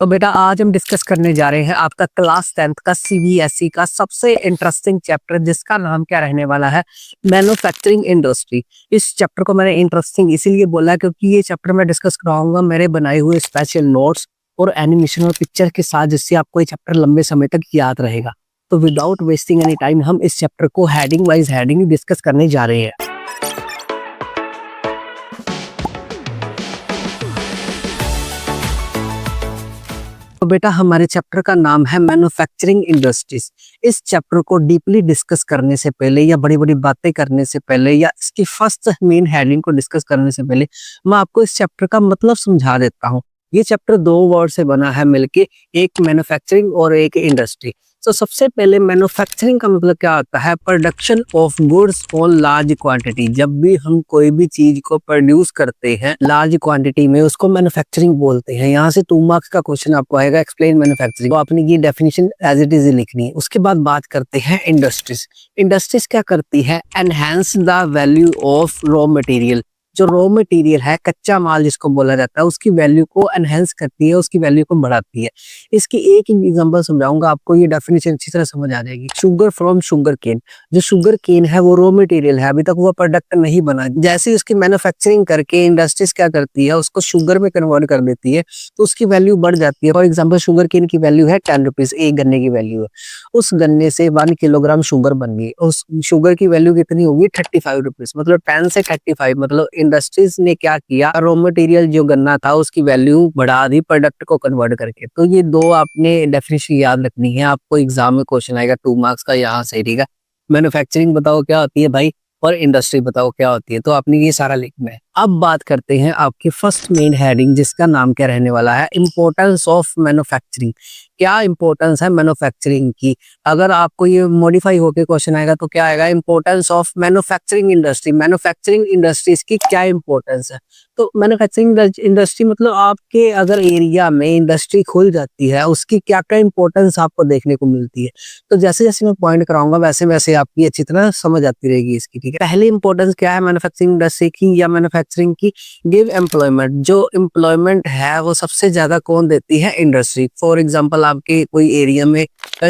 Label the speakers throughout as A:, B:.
A: तो बेटा आज हम डिस्कस करने जा रहे हैं आपका क्लास 10th का सीबीएसई का सबसे इंटरेस्टिंग चैप्टर जिसका नाम क्या रहने वाला है, मैन्युफैक्चरिंग इंडस्ट्री। इस चैप्टर को मैंने इंटरेस्टिंग इसीलिए बोला क्योंकि ये चैप्टर मैं डिस्कस कराऊंगा मेरे बनाए हुए स्पेशल नोट्स और एनिमेशन और पिक्चर के साथ, जिससे आपको ये चैप्टर लंबे समय तक याद रहेगा। तो विदाउट वेस्टिंग एनी टाइम हम इस चैप्टर को हेडिंग वाइज हेडिंग डिस्कस करने जा रहे हैं। तो बेटा हमारे चैप्टर का नाम है मैन्युफैक्चरिंग इंडस्ट्रीज। इस चैप्टर को डीपली डिस्कस करने से पहले या बड़ी बड़ी बातें करने से पहले या इसकी फर्स्ट मेन हेडिंग को डिस्कस करने से पहले मैं आपको इस चैप्टर का मतलब समझा देता हूँ। ये चैप्टर दो वर्ड से बना है मिलके, एक मैन्युफैक्चरिंग और एक इंडस्ट्री। तो सबसे पहले मैन्युफैक्चरिंग का मतलब क्या होता है? Production of goods on large quantity. जब भी हम कोई भी चीज को प्रोड्यूस करते हैं लार्ज क्वांटिटी में, उसको मैन्युफैक्चरिंग बोलते हैं। यहाँ से 2 मार्क्स का क्वेश्चन आपको आएगा, एक्सप्लेन मैन्युफैक्चरिंग। तो आपने ये डेफिनेशन एज इट इज लिखनी है। उसके बाद बात करते हैं इंडस्ट्रीज। इंडस्ट्रीज क्या करती है? Enhance the value of raw material. जो रॉ मटेरियल है, कच्चा माल जिसको बोला जाता है, उसकी वैल्यू को एनहेंस करती है, उसकी वैल्यू को बढ़ाती है। इसकी एक एग्जांपल समझाऊंगा आपको, ये डेफिनेशन अच्छी तरह समझ आ जाएगी। Sugar from sugar cane. जो शुगर केन है वो रॉ मटेरियल है, अभी तक वो प्रोडक्ट नहीं बना। जैसे ही उसकी मैन्युफैक्चरिंग करके इंडस्ट्रीज क्या करती है, उसको शुगर में कन्वर्ट कर देती है, तो उसकी वैल्यू बढ़ जाती है। फॉर एग्जाम्पल शुगर केन की वैल्यू है 10 रुपीज, एक गन्ने की वैल्यू है। उस गन्ने से 1 किलोग्राम शुगर बन गई, उस शुगर की वैल्यू कितनी होगी? 35 रुपीज। मतलब 10 से 35। मतलब इंडस्ट्रीज ने क्या किया, रॉ मटेरियल जो गन्ना था उसकी वैल्यू बढ़ा दी प्रोडक्ट को कन्वर्ट करके। तो ये दो आपने डेफिनेशन याद रखनी है, आपको एग्जाम में क्वेश्चन आएगा 2 मार्क्स का यहाँ से, ठीक है। मैन्युफैक्चरिंग बताओ क्या होती है भाई, और इंडस्ट्री बताओ क्या होती है। तो आपने ये सारा लिखना है। अब बात करते हैं आपकी फर्स्ट मेन हेडिंग, जिसका नाम क्या रहने वाला है? Importance of manufacturing. क्या इंपॉर्टेंस है मैन्युफैक्चरिंग की? अगर आपको ये मॉडिफाई होकर क्वेश्चन आएगा तो क्या आएगा? Importance of manufacturing industry. Manufacturing industries की क्या इंपॉर्टेंस है? तो मैन्युफैक्चरिंग इंडस्ट्री मतलब आपके अगर एरिया में इंडस्ट्री खुल जाती है, उसकी क्या क्या इंपॉर्टेंस आपको देखने को मिलती है। तो जैसे जैसे मैं पॉइंट कराऊंगा वैसे वैसे आपकी अच्छी तरह समझ आती रहेगी इसकी, ठीक है। पहली इंपॉर्टेंस क्या है मैन्युफैक्चरिंग इंडस्ट्री की या मैन्युफैक्चरिंग की? Give employment. जो एम्प्लॉयमेंट है वो सबसे ज्यादा कौन देती है? इंडस्ट्री। फॉर एग्जाम्पल आपके कोई एरिया में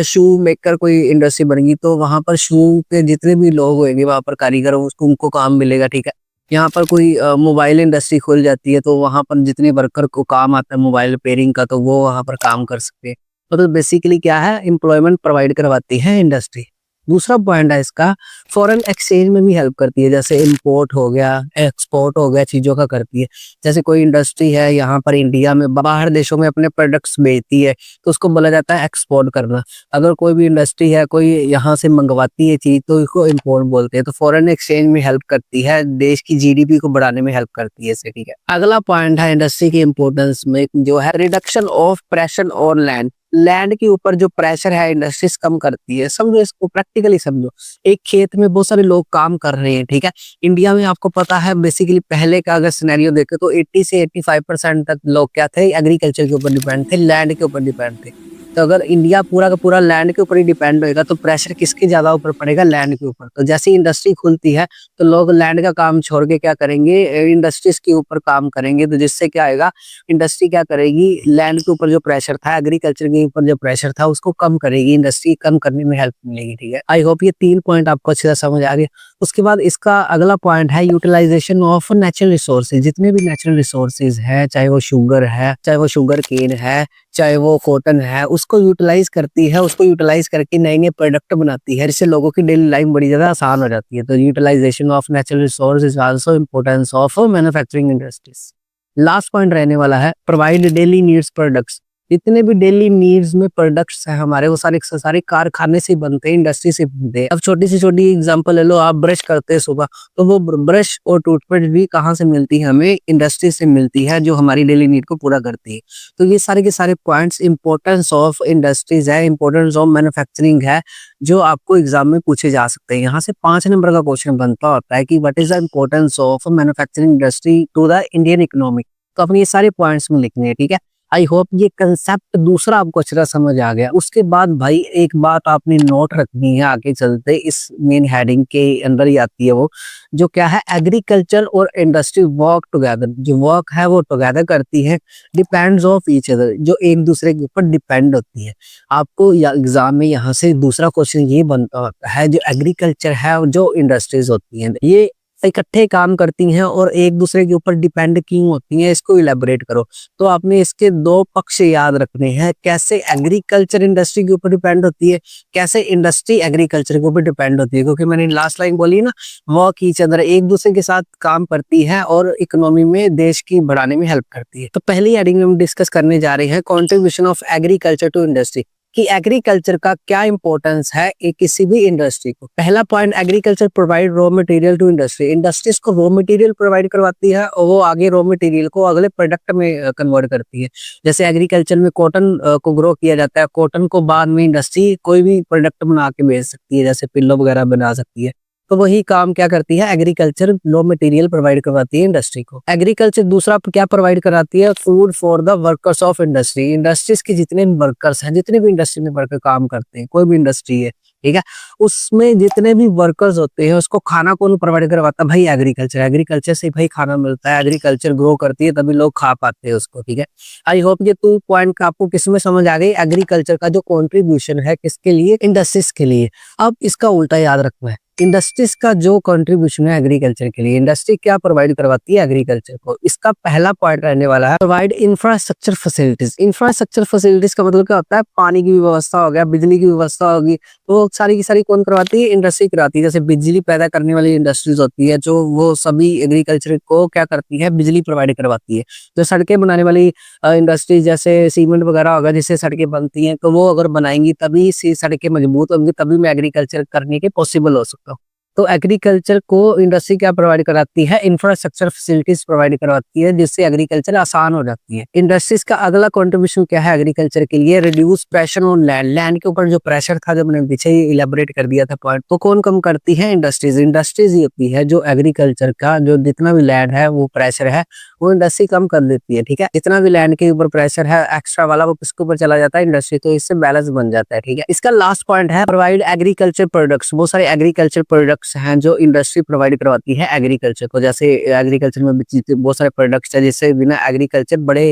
A: शू मेकर कोई इंडस्ट्री बनेगी, तो वहां पर शू के जितने भी लोग होंगे वहां पर कारीगर, उसको उनको काम मिलेगा, ठीक है। यहाँ पर कोई मोबाइल इंडस्ट्री खुल जाती है तो वहां पर जितने वर्कर को काम आता है मोबाइल रिपेयरिंग का, तो वो वहां पर काम कर सकते हैं। तो बेसिकली क्या है? एम्प्लॉयमेंट प्रोवाइड करवाती है इंडस्ट्री। दूसरा पॉइंट है इसका, फॉरेन एक्सचेंज में भी हेल्प करती है। जैसे इंपोर्ट हो गया, एक्सपोर्ट हो गया, चीजों का करती है। जैसे कोई इंडस्ट्री है यहाँ पर इंडिया में बाहर देशों में अपने प्रोडक्ट्स बेचती है, तो उसको बोला जाता है एक्सपोर्ट करना। अगर कोई भी इंडस्ट्री है, कोई यहाँ से मंगवाती है चीज, तो इसको इंपोर्ट बोलते हैं। तो फॉरेन एक्सचेंज में हेल्प करती है, देश की जीडीपी को बढ़ाने में हेल्प करती है इससे, ठीक है। अगला पॉइंट है इंडस्ट्री की इंपोर्टेंस में जो है reduction of pressure on land. Land के ऊपर जो प्रेशर है इंडस्ट्रीज कम करती है। समझो इसको, प्रैक्टिकली समझो। एक खेत में बहुत सारे लोग काम कर रहे हैं, ठीक है। इंडिया में आपको पता है बेसिकली पहले का अगर सिनेरियो देखे तो 80 से 85% तक लोग क्या थे? एग्रीकल्चर के ऊपर डिपेंड थे, लैंड के ऊपर डिपेंड थे। तो अगर इंडिया पूरा का पूरा लैंड के ऊपर ही डिपेंड होएगा तो प्रेशर किसके ज्यादा ऊपर पड़ेगा? लैंड के ऊपर। तो जैसे इंडस्ट्री खुलती है तो लोग लैंड का काम छोड़ के क्या करेंगे? इंडस्ट्रीज के ऊपर काम करेंगे। तो जिससे क्या आएगा? इंडस्ट्री क्या करेगी? लैंड के ऊपर जो प्रेशर था, एग्रीकल्चर के ऊपर जो प्रेशर था, उसको कम करेगी। इंडस्ट्री कम करने में हेल्प मिलेगी, ठीक है। आई होप ये 3 पॉइंट आपको अच्छी तरह समझ आ गया। उसके बाद इसका अगला पॉइंट है यूटिलाइजेशन ऑफ नेचुरल रिसोर्सेज। जितने भी नेचुरल रिसोर्सेज है, चाहे वो शुगर है, चाहे वो शुगर केन है, चाहे वो कॉटन है, उसको यूटिलाइज करती है। उसको यूटिलाइज करके नए नए प्रोडक्ट बनाती है, जिससे लोगों की डेली लाइफ बड़ी ज्यादा आसान हो जाती है। तो utilization of natural resource is also importance of manufacturing industries. Last point रहने वाला है प्रोवाइड डेली नीड्स प्रोडक्ट्स। जितने भी डेली नीड्स में प्रोडक्ट्स हैं हमारे, वो सारे सारे कारखाने से बनते हैं, इंडस्ट्री से बनते हैं। अब छोटी से छोटी एग्जांपल ले लो, आप ब्रश करते हैं सुबह, तो वो ब्रश और टूथपेस्ट भी कहाँ से मिलती है? हमें इंडस्ट्री से मिलती है, जो हमारी डेली नीड को पूरा करती है। तो ये सारे के सारे पॉइंट्स इंपॉर्टेंस ऑफ इंडस्ट्रीज है, इंपॉर्टेंस ऑफ मैन्युफैक्चरिंग है, जो आपको एग्जाम में पूछे जा सकते हैं। यहाँ से 5 नंबर का क्वेश्चन बनता होता है कि what is the importance of manufacturing industry to the Indian economy. तो अपने ये सारे पॉइंट्स में लिखने हैं, ठीक है। आई होप ये कंसेप्ट दूसरा आपको अच्छी तरह समझ आ गया। उसके बाद भाई एक बात आपने नोट रखनी है आगे चलते, इस मेन हेडिंग के अंदर ही आती है वो, जो क्या है, एग्रीकल्चर और इंडस्ट्री वर्क टुगेदर। जो वर्क है वो टुगेदर करती है, डिपेंड्स ऑफ ईच अदर, जो एक दूसरे के ऊपर डिपेंड होती है। आपको एग्जाम में यहाँ से दूसरा क्वेश्चन ये बनता होता है, जो एग्रीकल्चर है और जो इंडस्ट्रीज होती हैं ये इकट्ठे काम करती हैं और एक दूसरे के ऊपर डिपेंड क्यों होती हैं, इसको इलेबोरेट करो। तो आपने इसके दो पक्ष याद रखने हैं, कैसे एग्रीकल्चर इंडस्ट्री के ऊपर डिपेंड होती है, कैसे इंडस्ट्री एग्रीकल्चर के ऊपर डिपेंड होती है। क्योंकि मैंने लास्ट लाइन बोली ना, वर्क ईच अदर, एक दूसरे के साथ काम करती है और इकोनॉमी में देश की बढ़ाने में हेल्प करती है। तो पहली हेडिंग में हम डिस्कस करने जा रहे हैं contribution of agriculture to industry, कि एग्रीकल्चर का क्या इंपॉर्टेंस है एक किसी भी इंडस्ट्री को। पहला point, agriculture provide raw material to industry. Industries को रॉ मटेरियल प्रोवाइड करवाती है और वो आगे रॉ मटेरियल को अगले प्रोडक्ट में कन्वर्ट करती है। जैसे एग्रीकल्चर में कॉटन को ग्रो किया जाता है, कॉटन को बाद में इंडस्ट्री कोई भी प्रोडक्ट बना के बेच सकती है, जैसे पिल्लो वगैरह बना सकती है। तो वही काम क्या करती है, एग्रीकल्चर रॉ मटेरियल प्रोवाइड करवाती है इंडस्ट्री को। एग्रीकल्चर दूसरा क्या प्रोवाइड कराती है, food for the workers of industry. Industries के जितने भी वर्कर्स हैं, जितने भी इंडस्ट्री में वर्कर काम करते हैं, कोई भी इंडस्ट्री है, ठीक है, उसमें जितने भी वर्कर्स होते हैं उसको खाना कौन प्रोवाइड करवाता है, भाई एग्रीकल्चर। एग्रीकल्चर से भाई खाना मिलता है, एग्रीकल्चर ग्रो करती है तभी लोग खा पाते हैं उसको, ठीक है। आई होप ये 2 पॉइंट आपको किसमें समझ आ गई, एग्रीकल्चर का जो कॉन्ट्रीब्यूशन है किसके लिए, इंडस्ट्रीज के लिए। अब इसका उल्टा याद रखना है, इंडस्ट्रीज का जो कंट्रीब्यूशन है एग्रीकल्चर के लिए, इंडस्ट्री क्या प्रोवाइड करवाती है एग्रीकल्चर को। इसका पहला पॉइंट रहने वाला है provide infrastructure facilities. Infrastructure facilities का मतलब क्या होता है, पानी की व्यवस्था हो गया, बिजली की व्यवस्था होगी, तो सारी की सारी कौन करवाती है, इंडस्ट्री कराती है। जैसे बिजली पैदा करने वाली इंडस्ट्रीज होती है जो, वो सभी एग्रीकल्चर को क्या करती है, बिजली प्रोवाइड करवाती है। जो सड़कें बनाने वाली इंडस्ट्रीज, जैसे सीमेंट वगैरह होगा जिससे सड़कें बनती हैं, तो वो अगर बनाएंगी तभी से सड़कें मजबूत होंगी, तभी मैं एग्रीकल्चर करने के पॉसिबल हो सकता हूँ। तो एग्रीकल्चर को इंडस्ट्री क्या प्रोवाइड कराती है, इंफ्रास्ट्रक्चर फैसिलिटीज प्रोवाइड करवाती है, जिससे एग्रीकल्चर आसान हो जाती है। इंडस्ट्रीज का अगला कंट्रीब्यूशन क्या है एग्रीकल्चर के लिए, reduce pressure on land. Land के ऊपर जो प्रेशर था, जो मैंने पीछे ही इलेबोरेट कर दिया था पॉइंट, तो कौन कम करती है, इंडस्ट्रीज। इंडस्ट्रीज ही होती है जो एग्रीकल्चर का जो जितना भी लैंड है, वो प्रेशर है, वो इंडस्ट्री कम कर देती है, ठीक है। जितना भी लैंड के ऊपर प्रेशर है एक्स्ट्रा वाला, वो किसके ऊपर चला जाता है, इंडस्ट्री। तो इससे बैलेंस बन जाता है, ठीक है। इसका लास्ट पॉइंट है प्रोवाइड एग्रीकल्चर प्रोडक्ट्स। बहुत सारे एग्रीकल्चर प्रोडक्ट्स हैं जो इंडस्ट्री प्रोवाइड करवाती है एग्रीकल्चर को। जैसे एग्रीकल्चर में बहुत सारे प्रोडक्ट्स है जिससे बिना एग्रीकल्चर बड़े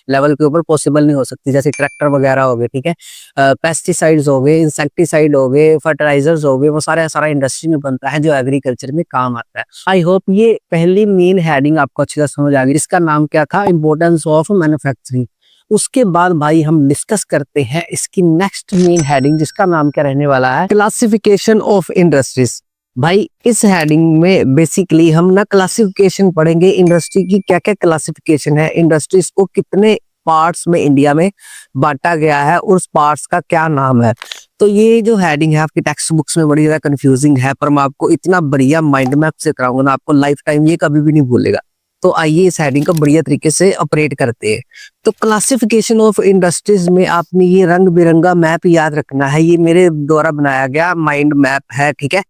A: लेवल के ऊपर पॉसिबल नहीं हो सकती, जैसे ट्रैक्टर वगैरह हो गए, ठीक है, पेस्टिसाइड्स हो गए, इंसेक्टिसाइड हो गए, फर्टिलाइजर्स हो गए, वो सारा इंडस्ट्री में बनता है जो एग्रीकल्चर में काम आता है। आई होप ये पहली मेन हेडिंग आपको अच्छी तरह समझ आ गई। इसका नाम क्या था, इंपोर्टेंस ऑफ मैन्युफैक्चरिंग। उसके बाद भाई हम डिस्कस करते हैं इसकी नेक्स्ट मेन हेडिंग, जिसका नाम क्या रहने वाला है, क्लासिफिकेशन ऑफ इंडस्ट्रीज। भाई इस हेडिंग में बेसिकली हम ना क्लासिफिकेशन पढ़ेंगे, इंडस्ट्री की क्या क्या क्लासिफिकेशन है, इंडस्ट्रीज को कितने पार्ट्स में इंडिया में बांटा गया है और उस पार्ट्स का क्या नाम है। तो ये जो हेडिंग है आपकी टेक्स्ट बुक्स में बड़ी ज्यादा कंफ्यूजिंग है, पर मैं आपको इतना बढ़िया माइंड मैप से कराऊंगा ना, आपको लाइफ टाइम ये कभी भी नहीं भूलेगा। तो आइए इस हेडिंग को बढ़िया तरीके से ऑपरेट करते हैं। तो क्लासिफिकेशन ऑफ इंडस्ट्रीज में आपने ये रंग बिरंगा मैप याद रखना है, ये मेरे द्वारा बनाया गया माइंड मैप है, ठीक है।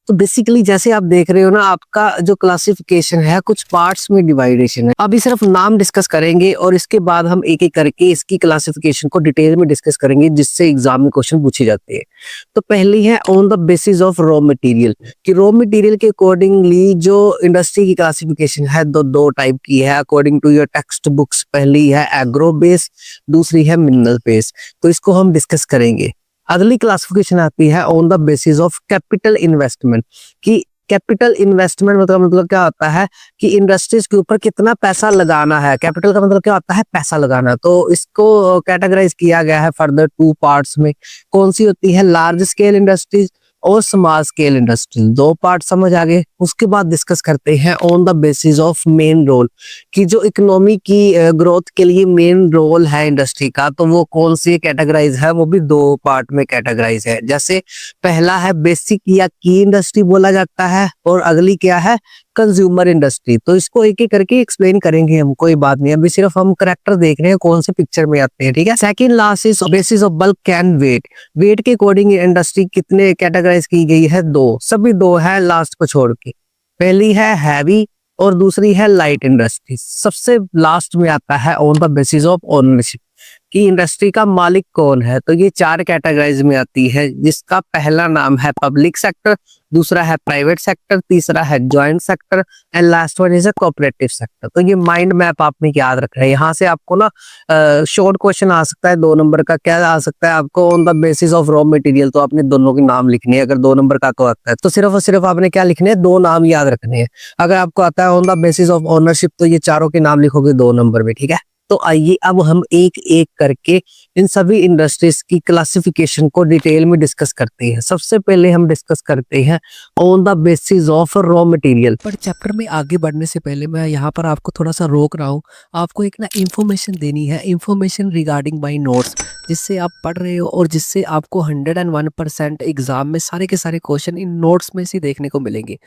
A: तो बेसिकली जैसे आप देख रहे हो ना, आपका जो क्लासिफिकेशन है कुछ पार्ट्स में डिवाइडेशन है। अभी सिर्फ नाम डिस्कस करेंगे और इसके बाद हम एक एक करके इसकी क्लासिफिकेशन को डिटेल में डिस्कस करेंगे, जिससे एग्जाम में क्वेश्चन पूछे जाते हैं। तो पहली है on the basis of raw material, कि रॉ मटेरियल के अकॉर्डिंगली जो इंडस्ट्री की क्लासिफिकेशन है दो टाइप की है according to your text books. पहली है एग्रो बेस, दूसरी है मिनरल बेस। तो इसको हम डिस्कस करेंगे। अगली क्लासिफिकेशन आती है on the basis of capital investment, कि कैपिटल इन्वेस्टमेंट मतलब क्या होता है कि इंडस्ट्रीज के ऊपर कितना पैसा लगाना है। कैपिटल का मतलब क्या होता है, पैसा लगाना। तो इसको कैटेगराइज किया गया है फर्दर 2 पार्ट्स में। कौन सी होती है, लार्ज स्केल इंडस्ट्रीज और स्मॉल स्केल इंडस्ट्रीज। 2 पार्ट समझ आ गए। उसके बाद डिस्कस करते हैं on the basis of main role, कि जो इकोनॉमी की ग्रोथ के लिए मेन रोल है इंडस्ट्री का, तो वो कौन सी कैटेगराइज है, वो भी 2 पार्ट में कैटेगराइज है। जैसे पहला है बेसिक या की इंडस्ट्री बोला जाता है, और अगली क्या है, कंज्यूमर इंडस्ट्री। तो इसको एक एक करके एक्सप्लेन करेंगे हम, कोई बात नहीं, अभी सिर्फ हम करेक्टर देख रहे हैं कौन से पिक्चर में आते हैं, ठीक है। Second last is basis of bulk can weight. Weight के अकॉर्डिंग इंडस्ट्री कितने कैटेगराइज की गई है, 2, सभी 2 है लास्ट को छोड़ के। पहली है हैवी और दूसरी है लाइट इंडस्ट्री। सबसे लास्ट में आता है on the basis of ownership. कि इंडस्ट्री का मालिक कौन है, तो ये 4 कैटेगराइज में आती है, जिसका पहला नाम है पब्लिक सेक्टर, दूसरा है प्राइवेट सेक्टर, तीसरा है joint sector and last one is a cooperative sector. तो ये माइंड मैप आपने याद रखना है। यहाँ से आपको ना शॉर्ट क्वेश्चन आ सकता है 2 नंबर का, क्या आ सकता है आपको, on the basis of raw material. तो आपने दोनों के नाम लिखने हैं। अगर 2 नंबर का तो आता है तो सिर्फ और सिर्फ आपने क्या लिखने हैं, 2 नाम याद रखने हैं। अगर आपको आता है on the basis of ownership, तो ये चारों के नाम लिखोगे 2 नंबर में, ठीक है। तो आइए अब हम एक एक करके इन सभी इंडस्ट्रीज की क्लासिफिकेशन को डिटेल में डिस्कस करते हैं। सबसे पहले हम डिस्कस करते हैं on the basis of raw material. पर चैप्टर में आगे बढ़ने से पहले मैं यहाँ पर आपको थोड़ा सा रोक रहा हूँ। आपको एक ना इंफॉर्मेशन देनी है, इंफॉर्मेशन रिगार्डिंग माई नोट्स, जिससे आप पढ़ रहे हो और जिससे आपको 101% एग्जाम में सारे के सारे क्वेश्चन इन नोट्स में से देखने को मिलेंगे।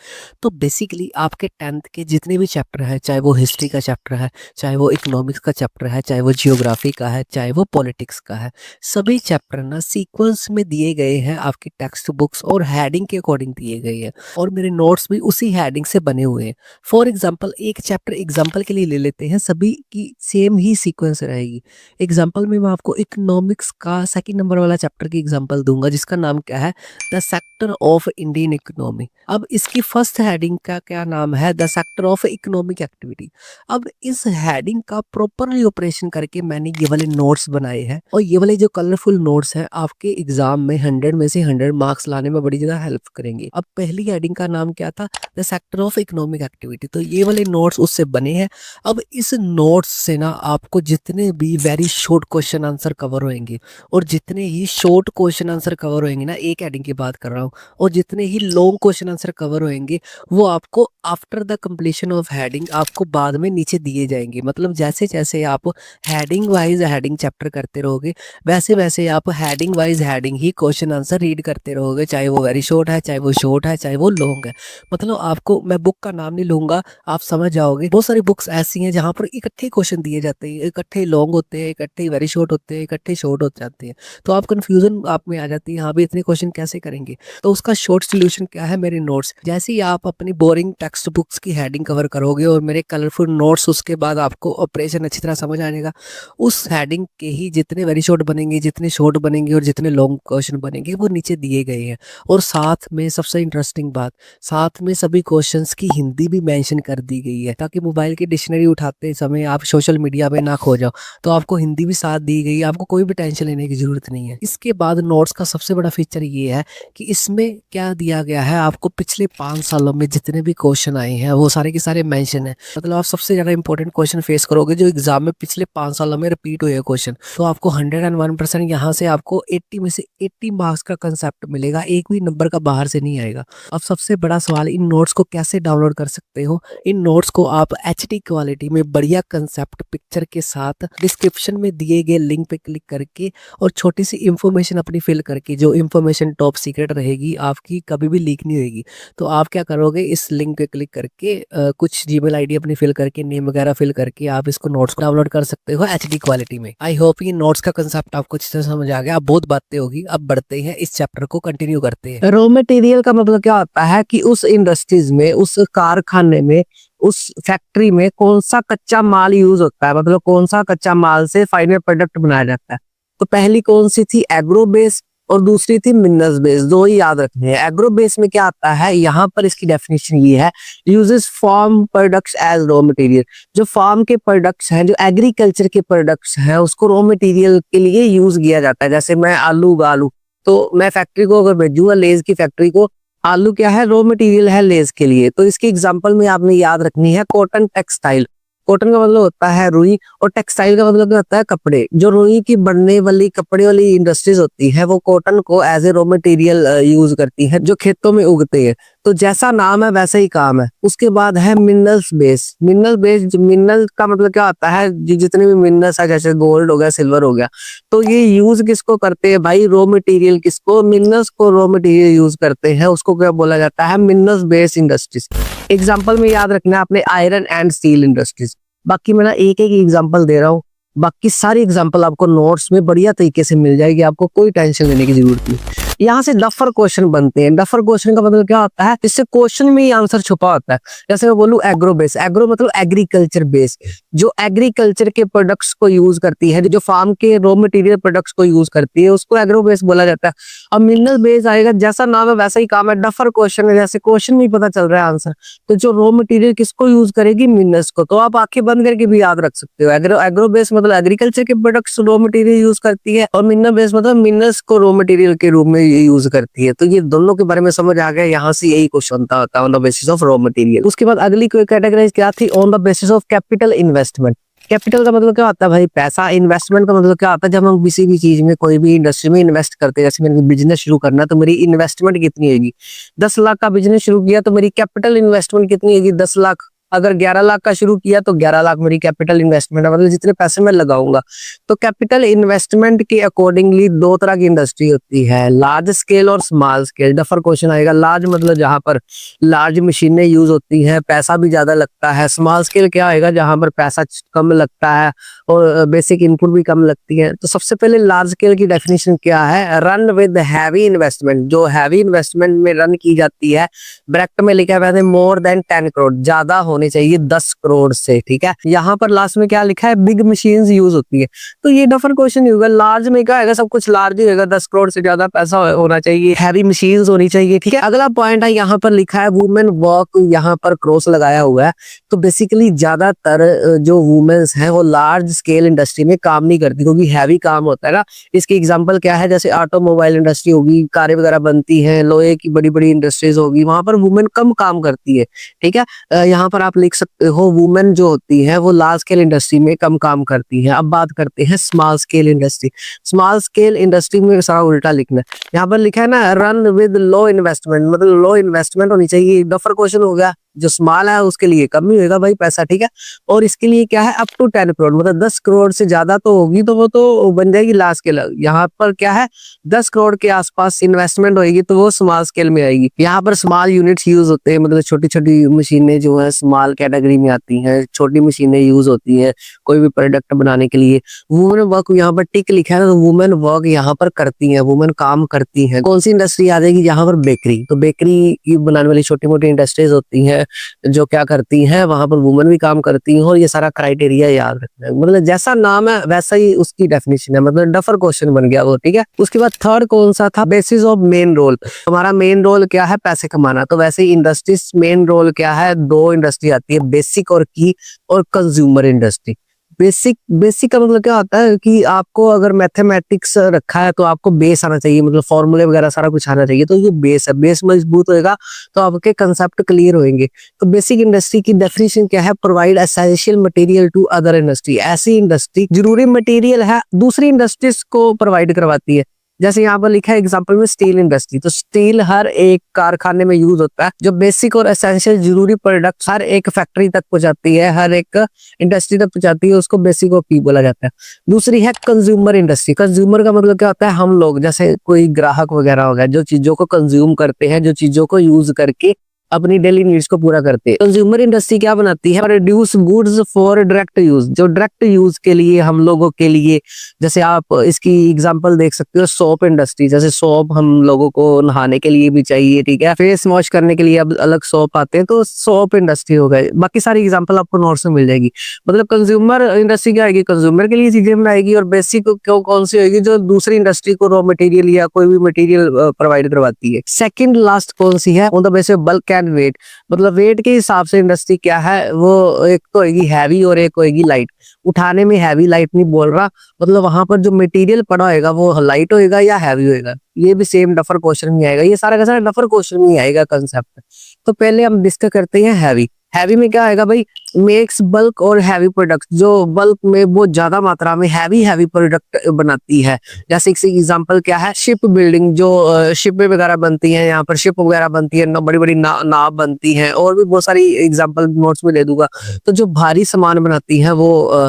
A: तो बेसिकली आपके 10th के जितने भी चैप्टर हैं, चाहे वो हिस्ट्री का चैप्टर है, चाहे वो इकोनॉमिक्स का चैप्टर है, चाहे वो जियोग्राफी का है, चाहे वो पॉलिटिक्स का है, सभी चैप्टर ना सीक्वेंस में दिए गए हैं आपकी टेक्स्ट बुक्स और हेडिंग के अकॉर्डिंग दिए गए हैं, और मेरे नोट्स भी उसी हेडिंग से बने हुए हैं। फॉर एग्जाम्पल एक चैप्टर एग्जाम्पल के लिए ले लेते हैं, सभी की सेम ही सीक्वेंस रहेगी। एग्जाम्पल में मैं आपको इकोनॉमिक्स का 2nd नंबर वाला चैप्टर की एग्जाम्पल दूंगा, जिसका नाम क्या है, the sector of Indian economy. अब इसकी फर्स्ट हेडिंग का क्या नाम है, the sector of economic activity. अब इस हेडिंग का प्रॉपरली ऑपरेशन करके मैंने ये वाले नोट्स बनाए हैं, और ये वाले जो कलरफुल नोट्स हैं आपके एग्जाम में 100 में से 100 मार्क्स लाने में बड़ी ज्यादा हेल्प करेंगे। अब पहली हेडिंग का नाम क्या था, the sector of economic activity. तो ये वाले नोट्स उससे बने हैं। अब इस नोट्स से ना आपको जितने भी very short question answer cover होंगे, और जितने ही शॉर्ट क्वेश्चन आंसर कवर होंगे ना, एक हेडिंग की बात कर रहा हूँ, और जितने ही लॉन्ग क्वेश्चन आंसर कवर होंगे वो आपको after the completion of heading आपको बाद में नीचे दिए जाएंगे। मतलब जैसे जैसे आप हेडिंग वाइज हेडिंग चैप्टर करते रहोगे, वैसे वैसे आप हेडिंग वाइज हेडिंग ही क्वेश्चन आंसर रीड करते रहोगे, चाहे वो वेरी शॉर्ट है, चाहे वो शॉर्ट है, चाहे वो लॉन्ग है। मतलब आपको, मैं बुक का नाम नहीं लूंगा, आप समझ जाओगे। बहुत सारी बुक्स ऐसी हैं जहाँ पर इकट्ठे क्वेश्चन दिए जाते हैं, इकट्ठे लॉन्ग होते हैं, इकट्ठे वेरी शॉर्ट होते हैं, इकट्ठे शॉर्ट हो जाते हैं, तो आप कंफ्यूजन आप में आ जाती है, हाँ भी इतने क्वेश्चन कैसे करेंगे। तो उसका शॉर्ट सोल्यूशन क्या है, मेरे नोट्स। जैसे ही आप अपनी बोरिंग टेक्स्ट बुक्स की हेडिंग कवर करोगे और मेरे कलरफुल नोट्स, उसके बाद आपको ऑपरेशन अच्छी तरह समझ आ जाएगा। उस हेडिंग के ही जितने वेरी शॉर्ट बनेंगे, जितने शॉर्ट बनेंगे और जितने लॉन्ग क्वेश्चन बनेंगे वो नीचे दिए गए हैं। और साथ में सबसे इंटरेस्टिंग बात, साथ में सभी क्वेश्चंस की हिंदी भी मेंशन कर दी गई है, ताकि मोबाइल की डिक्शनरी उठाते समय आप सोशल मीडिया पे ना खो जाओ। तो आपको हिंदी भी साथ दी गई है, आपको कोई भी टेंशन लेने की जरूरत नहीं है। इसके बाद नोट्स का सबसे बड़ा फीचर ये है कि इसमें क्या दिया गया है, आपको पिछले 5 सालों में जितने भी क्वेश्चन आए हैं वो सारे के सारे मेंशन है। मतलब आप सबसे ज्यादा इंपॉर्टेंट क्वेश्चन फेस करोगे जो एग्जाम में पिछले 5 सालों में रिपीट हुए क्वेश्चन। तो आपको 101% यहाँ से आपको 80 में से 80 मार्क्स का कंसेप्ट मिलेगा, एक भी नंबर का बाहर से नहीं आएगा। अब सबसे बड़ा सवाल, इन नोट्स को कैसे डाउनलोड कर सकते हो। इन नोट्स को आप HD क्वालिटी में बढ़िया कंसेप्ट पिक्चर के साथ डिस्क्रिप्शन में दिए गए लिंक पे क्लिक करके और छोटी सी इंफॉर्मेशन अपनी फिल करके, जो इंफॉर्मेशन टॉप सीक्रेट रहेगी, आपकी कभी भी लीक नहीं होगी। तो आप क्या करोगे, इस लिंक पे क्लिक करके कुछ जीमेल आईडी अपनी फिल करके, नेम वगैरह फिल करके आप इसको नोट्स को डाउनलोड कर सकते हो HD क्वालिटी में। आई होप ये नोट्स का कंसेप्ट आपको अच्छे से समझ आ गया। अब बहुत बातें होगी, अब बढ़ते हैं इस चैप्टर को कंटिन्यू करते हैं। रॉ मटेरियल का मतलब क्या होता है कि उस इंडस्ट्रीज में, उस कारखाने में, उस फैक्ट्री में कौन सा कच्चा माल यूज होता है, मतलब कौन सा कच्चा माल से फाइनल प्रोडक्ट बनाया जाता है। तो पहली कौन सी थी, एग्रो बेस, और दूसरी थी मिनरल्स बेस। दो ही याद रखने हैं। एग्रो बेस में क्या आता है, यहाँ पर इसकी डेफिनेशन ये है, uses farm products as raw material. जो फार्म के प्रोडक्ट्स हैं, जो एग्रीकल्चर के प्रोडक्ट्स हैं, उसको रॉ मटेरियल के लिए यूज किया जाता है। जैसे मैं आलू उगा लूं, तो मैं फैक्ट्री को अगर भेजूंगा, लेज की फैक्ट्री को, आलू क्या है, रॉ मटेरियल है लेस के लिए। तो इसके एग्जांपल में आपने याद रखनी है कॉटन टेक्सटाइल। कॉटन का मतलब होता है रुई, और टेक्सटाइल का मतलब होता है कपड़े। जो रुई की बनने वाली कपड़े वाली इंडस्ट्रीज होती है, वो कॉटन को as a raw material use करती है, जो खेतों में उगते हैं। तो जैसा नाम है वैसा ही काम है। उसके बाद है minerals base. Mineral base, mineral का मतलब क्या होता है, जितने भी मिनरल्स है, जैसे गोल्ड हो गया, सिल्वर हो गया, तो ये यूज किसको करते हैं भाई, रॉ मटेरियल किसको, मिनरल्स को रॉ मटेरियल यूज करते हैं। उसको क्या बोला जाता है, मिनरल्स बेस इंडस्ट्रीज। एग्जाम्पल में याद रखना है आपने आयरन एंड स्टील इंडस्ट्रीज। बाकी मैं ना एक एक एग्जाम्पल दे रहा हूँ, बाकी सारी एग्जाम्पल आपको नोट्स में बढ़िया तरीके से मिल जाएगी, आपको कोई टेंशन लेने की जरूरत नहीं। यहाँ से डफर क्वेश्चन बनते हैं। डफर क्वेश्चन का मतलब क्या होता है, इससे क्वेश्चन में ही आंसर छुपा होता है। जैसे मैं बोलूँ एग्रो बेस, एग्रो मतलब एग्रीकल्चर बेस, जो एग्रीकल्चर के प्रोडक्ट्स को यूज करती है, जो फार्म के रॉ मटेरियल प्रोडक्ट्स को यूज करती है, उसको एग्रो बेस बोला जाता है। अब मिनरल बेस आएगा, जैसा नाम है वैसा ही काम है, डफर क्वेश्चन है, जैसे क्वेश्चन में ही पता चल रहा है आंसर। तो जो रॉ मटेरियल किसको यूज करेगी, मिनरल्स को। तो आप आंखें बंद करके भी याद रख सकते हो। एग्रो बेस मतलब एग्रीकल्चर के प्रोडक्ट्स रॉ मटेरियल यूज करती है, और मिनरल बेस मतलब मिनरल्स को रॉ मटेरियल के रूप में यूज करती है। तो ये दोनों के बारे में समझ आ गया, यहाँ से यही क्वेश्चन था on the basis of raw material. उसके बाद अगली कोई कैटेगरी क्या थी, on the basis of capital investment. Capital का मतलब क्या होता है भाई, पैसा। इन्वेस्टमेंट का मतलब क्या होता है, जब हम किसी भी चीज में, कोई भी इंडस्ट्री में इन्वेस्ट करते हैं। जैसे मैंने बिजनेस शुरू करना, तो मेरी इन्वेस्टमेंट कितनी होगी, 10 लाख का बिजनेस शुरू किया तो मेरी कैपिटल इन्वेस्टमेंट कितनी होगी, 10 लाख। अगर 11 लाख का शुरू किया तो 11 लाख मेरी कैपिटल इन्वेस्टमेंट है, मतलब जितने पैसे मैं लगाऊंगा। तो कैपिटल इन्वेस्टमेंट के अकॉर्डिंगली दो तरह की इंडस्ट्री होती है, लार्ज स्केल और स्मॉल स्केल। डफर क्वेश्चन आएगा। लार्ज मतलब जहां पर लार्ज मशीनें यूज होती हैं, पैसा भी ज्यादा लगता है। स्मॉल स्केल क्या आएगा, जहां पर पैसा कम लगता है और बेसिक इनपुट भी कम लगती है। तो सबसे पहले लार्ज स्केल की डेफिनेशन क्या है, रन विद हैवी इन्वेस्टमेंट। जो हैवी इन्वेस्टमेंट में रन की जाती है, ब्रैकेट में लिखा है मोर देन 10 करोड़, ज्यादा होने चाहिए 10 करोड़ से, ठीक है। यहाँ पर लास्ट में क्या लिखा है, बिग मशीन्स यूज होती है। तो ये डफर क्वेश्चन ही होगा। लार्ज में क्या आएगा, सब कुछ लार्ज ही होगा, 10 करोड़ से ज्यादा पैसा होना चाहिए, हैवी मशीन्स होनी चाहिए, ठीक है। अगला पॉइंट है, यहाँ पर लिखा है वुमेन वर्क, यहाँ पर क्रॉस लगाया हुआ है। तो बेसिकली ज्यादातर जो वुमेन्स हैं वो लार्ज स्केल इंडस्ट्री में काम नहीं करती, क्योंकि हैवी काम होता है ना। इसकी एग्जांपल क्या है, जैसे ऑटोमोबाइल इंडस्ट्री होगी, कारें वगैरह बनती हैं, लोहे की बड़ी बड़ी इंडस्ट्रीज होगी, वहां पर वुमेन कम काम करती है, ठीक है। यहाँ पर आप लिख सकते हो वुमेन जो होती है वो लार्ज स्केल इंडस्ट्री में कम काम करती है। अब बात करते हैं small scale industry. Small scale industry में सारा उल्टा लिखना है। यहाँ पर लिखा है ना, रन विद लो इन्वेस्टमेंट, मतलब लो इन्वेस्टमेंट होनी चाहिए। डफर क्वेश्चन हो गया। जो स्मॉल है उसके लिए कम ही होगा भाई पैसा, ठीक है। और इसके लिए क्या है, अप टू 10 करोड़, मतलब 10 करोड़ से ज्यादा तो होगी तो वो तो बन जाएगी लार्ज स्केल। यहाँ पर क्या है, 10 करोड़ के आसपास इन्वेस्टमेंट होगी तो वो स्मॉल स्केल में आएगी। यहाँ पर स्मॉल यूनिट्स यूज होते हैं, मतलब छोटी छोटी मशीनें जो है स्मॉल कैटेगरी में आती हैं, छोटी मशीनें यूज होती हैं कोई भी प्रोडक्ट बनाने के लिए। वुमेन वर्क यहाँ पर टिक लिखा है, तो वुमेन वर्क यहाँ पर करती है, वुमेन काम करती है। कौन सी इंडस्ट्री आ जाएगी, यहाँ पर बेकरी। तो बेकरी की बनाने वाली छोटी मोटी इंडस्ट्रीज होती हैं जो क्या करती हैं, वहां पर वुमेन भी काम करती हैं। और ये सारा क्राइटेरिया याद रखना है, मतलब जैसा नाम है वैसा ही उसकी डेफिनेशन है, मतलब डफर क्वेश्चन बन गया वो, ठीक है। उसके बाद थर्ड कौन सा था, बेसिस ऑफ मेन रोल। हमारा मेन रोल क्या है, पैसे कमाना। तो वैसे ही इंडस्ट्रीज मेन रोल क्या है, दो इंडस्ट्री आती है, बेसिक और की, और कंज्यूमर इंडस्ट्री। बेसिक का मतलब क्या होता है कि आपको अगर मैथमेटिक्स रखा है तो आपको बेस आना चाहिए, मतलब फॉर्मूले वगैरह सारा कुछ आना चाहिए। तो ये बेस है, बेस मजबूत होएगा तो आपके कंसेप्ट क्लियर होंगे। तो बेसिक इंडस्ट्री की डेफिनेशन क्या है, provide essential material to other industry. ऐसी इंडस्ट्री जरूरी मटेरियल है दूसरी इंडस्ट्रीज को प्रोवाइड करवाती है। जैसे यहाँ पर लिखा है एग्जांपल में स्टील इंडस्ट्री। तो स्टील हर एक कारखाने में यूज होता है। जो बेसिक और एसेंशियल जरूरी प्रोडक्ट्स हर एक फैक्ट्री तक पहुंचाती है, हर एक इंडस्ट्री तक पहुंचाती है, उसको बेसिक और की बोला जाता है। दूसरी है कंज्यूमर इंडस्ट्री। कंज्यूमर का मतलब क्या होता है, हम लोग जैसे कोई ग्राहक वगैरह हो गया, जो चीजों को कंज्यूम करते हैं, जो चीजों को यूज करके अपनी डेली नीड्स को पूरा करते हैं। कंज्यूमर इंडस्ट्री क्या बनाती है, produce goods for direct use. जो डायरेक्ट यूज के लिए हम लोगों के लिए, जैसे आप इसकी एग्जांपल देख सकते हो सोप इंडस्ट्री। जैसे सोप हम लोगों को नहाने के लिए भी चाहिए, ठीक है, फेस वॉश करने के लिए अब अलग सोप आते हैं, तो सोप इंडस्ट्री हो गए। बाकी सारी एग्जांपल आपको नोट्स में मिल जाएगी। मतलब कंज्यूमर इंडस्ट्री क्या आएगी, कंज्यूमर के लिए चीजें बनाएगी। और बेसिक कौन सी होगी, जो दूसरी इंडस्ट्री को रॉ मटेरियल या कोई भी मटेरियल प्रोवाइड करवाती है। सेकंड लास्ट कौन सी है, on the basis bulk and weight. मतलब वेट के हिसाब से इंडस्ट्री क्या है, वो एक तो होगी हैवी और एक होगी लाइट। उठाने में हैवी लाइट नहीं बोल रहा, मतलब वहां पर जो मटेरियल पड़ा होगा वो लाइट होएगा या हैवी होएगा। ये भी सेम डफर क्वेश्चन में आएगा, ये सारा का सारा डफर क्वेश्चन में आएगा कंसेप्ट। तो पहले हम डिस्कस करते हैं हैवी। हैवी में क्या आएगा भाई, मेक्स बल्क और हैवी प्रोडक्ट। जो बल्क में बहुत ज्यादा मात्रा में हैवी प्रोडक्ट बनाती है। जैसे एक एग्जांपल क्या है, शिप बिल्डिंग। जो शिप वगैरह बनती हैं, यहाँ पर शिप वगैरह बनती है, बड़ी बड़ी नाव बनती हैं, और भी बहुत सारी एग्जांपल नोट्स में दे दूंगा। तो जो भारी सामान बनाती हैं वो